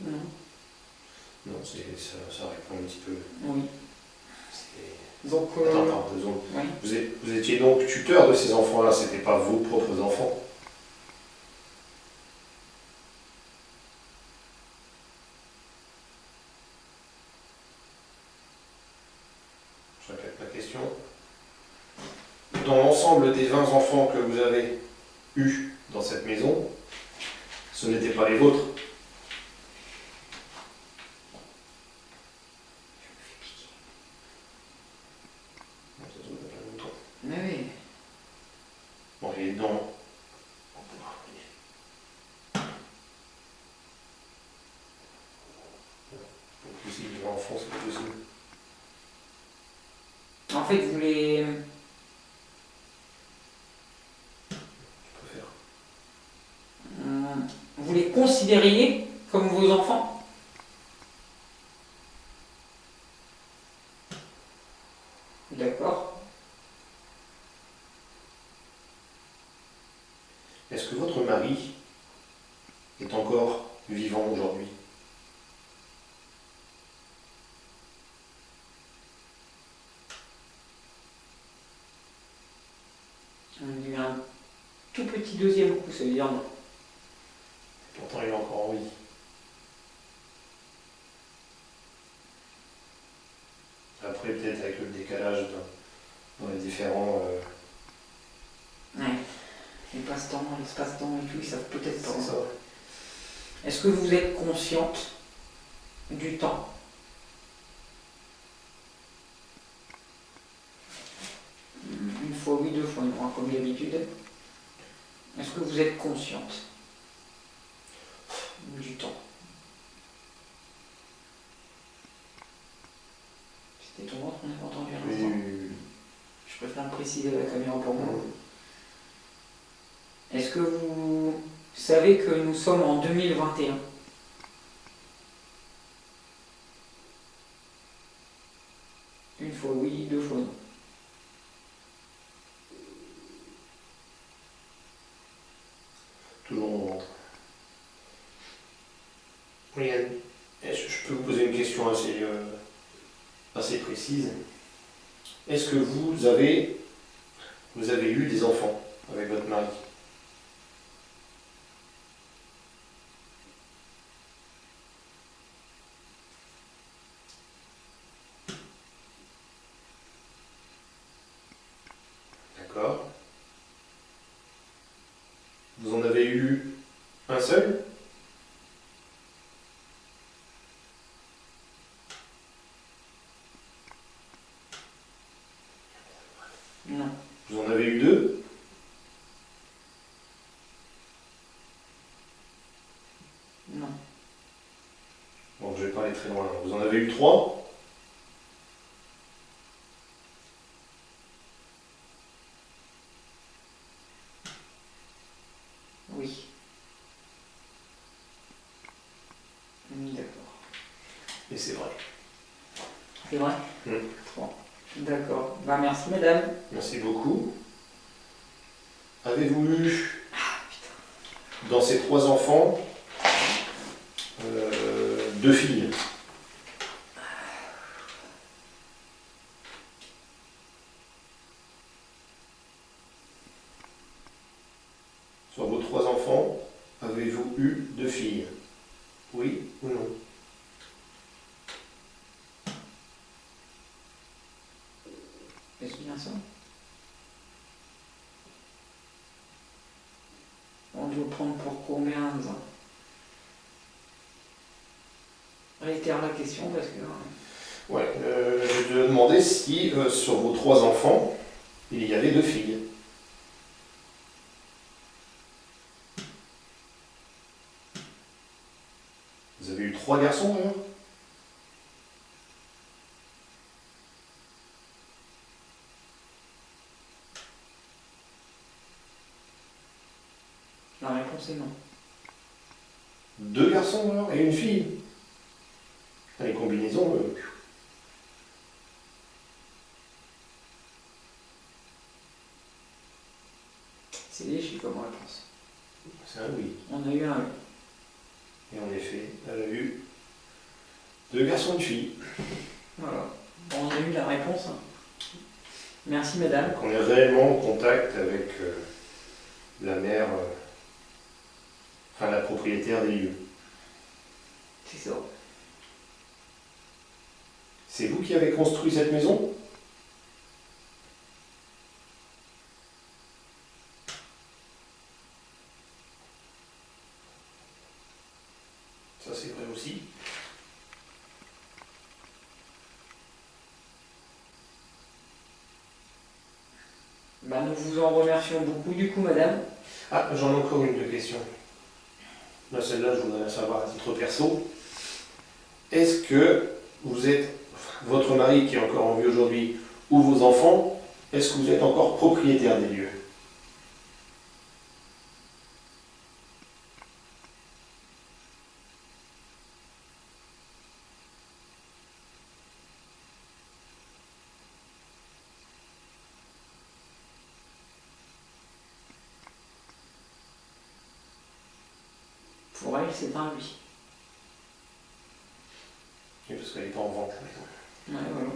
Non. Non, ça répond un petit peu. Oui. C'est- Donc, Attends, 2 secondes. oui. Vous étiez donc tuteur de ces enfants-là, c'était pas vos propres enfants? Je répète la question. Dans l'ensemble des 20 enfants que vous avez eus dans cette maison, ce n'étaient pas les vôtres. Bon, ça se voit pas longtemps. Mais oui. Bon, et dans... Donc, ici, les enfants, c'est pas possible. En fait, vous les... Tu peux faire. Vous les considériez comme vos enfants? D'accord. Est-ce que votre mari est encore vivant aujourd'hui? On lui met un tout petit deuxième coup, ça veut dire non. Pourtant, il est encore en vie. Après, peut-être avec le décalage dans les différents... Ouais. Les passe-temps, l'espace-temps et tout, ils savent peut-être pas. c'est ça. Est-ce que vous êtes consciente du temps? Une fois oui, 2 fois non, hein, comme d'habitude. Est-ce que vous êtes consciente du temps? C'était ton ventre, on n'a pas entendu à l'instant. Je préfère le préciser à la caméra pour vous. Est-ce que vous savez que nous sommes en 2021? Une fois oui, 2 fois non. Toujours mon ventre. Oui, Anne, est-ce que je peux vous poser une question assez précise? Est-ce que vous avez eu des enfants avec votre mari? D'accord. Vous en avez eu un seul? Non. Vous en avez eu 2? Non. Bon, je vais pas aller très loin. Vous en avez eu 3? Oui. D'accord. Et c'est vrai. C'est vrai? Mm. 3. D'accord. Bah merci madame. Merci beaucoup. Avez-vous eu, dans ces 3 enfants, 2 filles? Sur vos 3 enfants, avez-vous eu 2 filles? Oui ou non? Est-ce bien ça? On doit prendre pour combien ça? Réitère la question parce que... Ouais, je te demandais si sur vos 3 enfants, il y avait 2 filles. Vous avez eu 3 garçons d'ailleurs? La réponse est non. 2 garçons alors et une fille? Les combinaisons... C'est léger comme réponse. C'est un oui. On a eu un oui. Et en effet, elle a eu 2 garçons et une fille. Voilà. Bon, on a eu la réponse. Merci madame. On est réellement en contact avec la mère, enfin la propriétaire des lieux. C'est ça. C'est vous qui avez construit cette maison? Ça c'est vrai aussi. Bah, nous vous en remercions beaucoup du coup madame. Ah, j'en ai encore une de question. Là, celle-là, je voudrais la savoir à titre perso. Est-ce que vous êtes, votre mari qui est encore en vie aujourd'hui, ou vos enfants, est-ce que vous êtes encore propriétaire des lieux? Pour elle, c'est un oui. Oui, parce qu'elle n'est pas en vente. Ouais, voilà.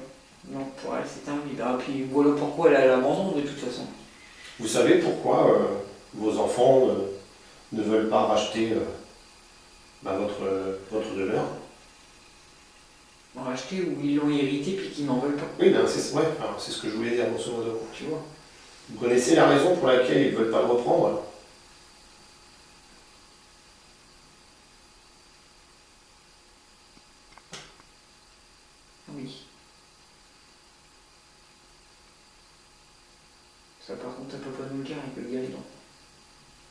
Donc pour elle, c'est un oui. Bah, puis voilà pourquoi elle a l'abandon de toute façon. Vous savez pourquoi vos enfants ne veulent pas racheter votre demeure? Racheter ou ils l'ont hérité puis qu'ils n'en veulent pas. Oui, ben, c'est ouais, enfin, c'est ce que je voulais dire, grosso modo. Tu vois. Vous connaissez la raison pour laquelle ils ne veulent pas le reprendre? Oui. Ça par contre, elle peut pas nous le dire avec le guéridon.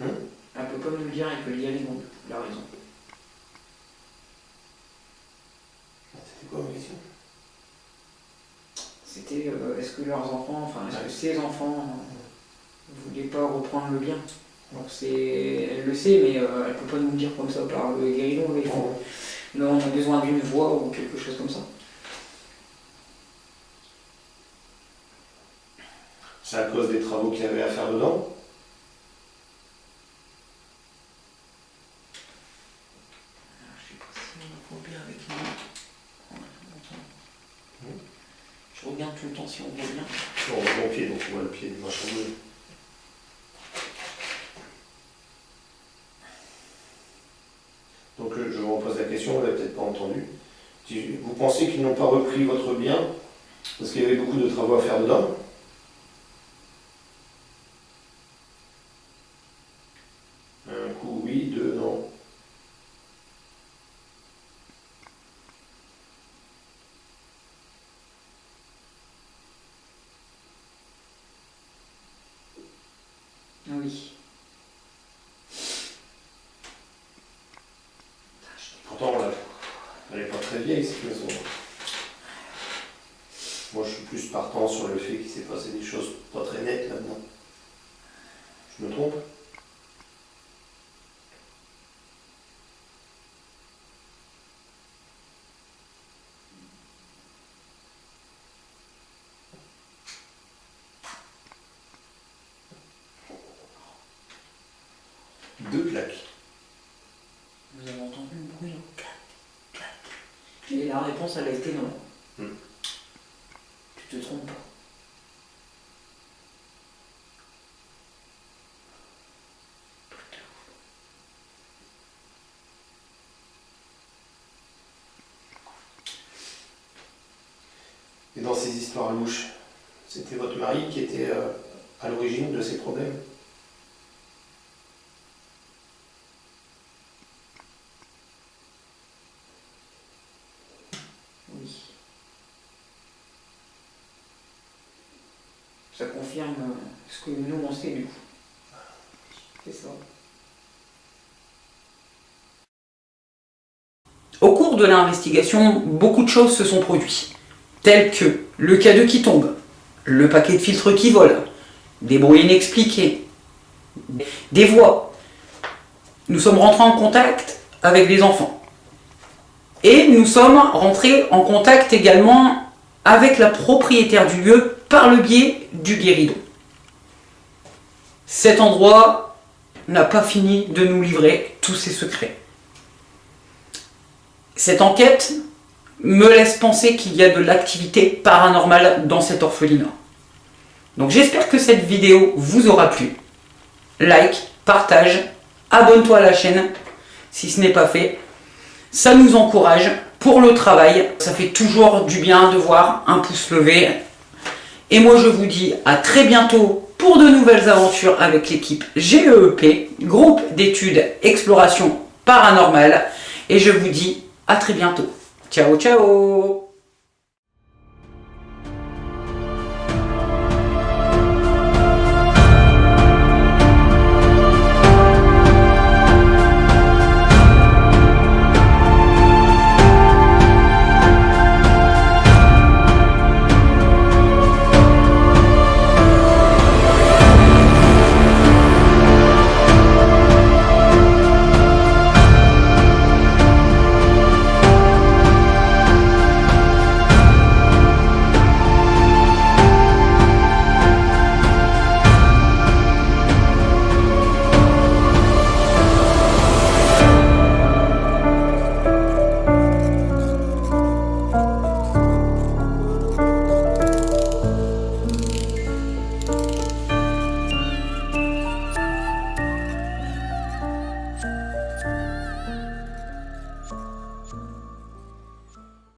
Elle peut pas nous le dire avec le guéridon, la raison. C'était quoi ma question? C'était est-ce que leurs enfants, enfin est-ce que ses enfants ne voulaient pas reprendre le bien? Donc elle le sait, mais elle peut pas nous le dire comme ça par le guéridon. Mais nous on a besoin d'une voix ou quelque chose comme ça. C'est à cause des travaux qu'il y avait à faire dedans? Je sais pas si on voit bien avec nous. Je regarde tout le temps si on voit bien. On voit mon pied, donc on voit le pied du machin bleu. Donc je vous repose la question, vous l'avez peut-être pas entendu. Vous pensez qu'ils n'ont pas repris votre bien parce qu'il y avait beaucoup de travaux à faire dedans? Un coup oui, deux non. Oui. Pourtant, elle n'est pas très vieille cette maison. Moi, je suis plus partant sur le fait qu'il s'est passé des choses pas très nettes là-dedans. Je me trompe? Deux claques. Vous avez entendu le bruit? Et la réponse, elle a été non. Tu te trompes pas. Et dans ces histoires louches, c'était votre mari qui était à l'origine de ces problèmes? Oui. Ça confirme ce que nous on sait du coup. C'est ça. Au cours de l'investigation, beaucoup de choses se sont produites, telles que le K2 qui tombe, le paquet de filtres qui vole, des bruits inexpliqués, des voix. Nous sommes rentrés en contact avec les enfants. Et nous sommes rentrés en contact également avec la propriétaire du lieu par le biais du guéridon. Cet endroit n'a pas fini de nous livrer tous ses secrets. Cette enquête me laisse penser qu'il y a de l'activité paranormale dans cet orphelinat. Donc j'espère que cette vidéo vous aura plu. Like, partage, abonne-toi à la chaîne si ce n'est pas fait. Ça nous encourage pour le travail. Ça fait toujours du bien de voir un pouce levé. Et moi je vous dis à très bientôt pour de nouvelles aventures avec l'équipe GEEP, groupe d'études exploration paranormale. Et je vous dis à très bientôt. Ciao ciao.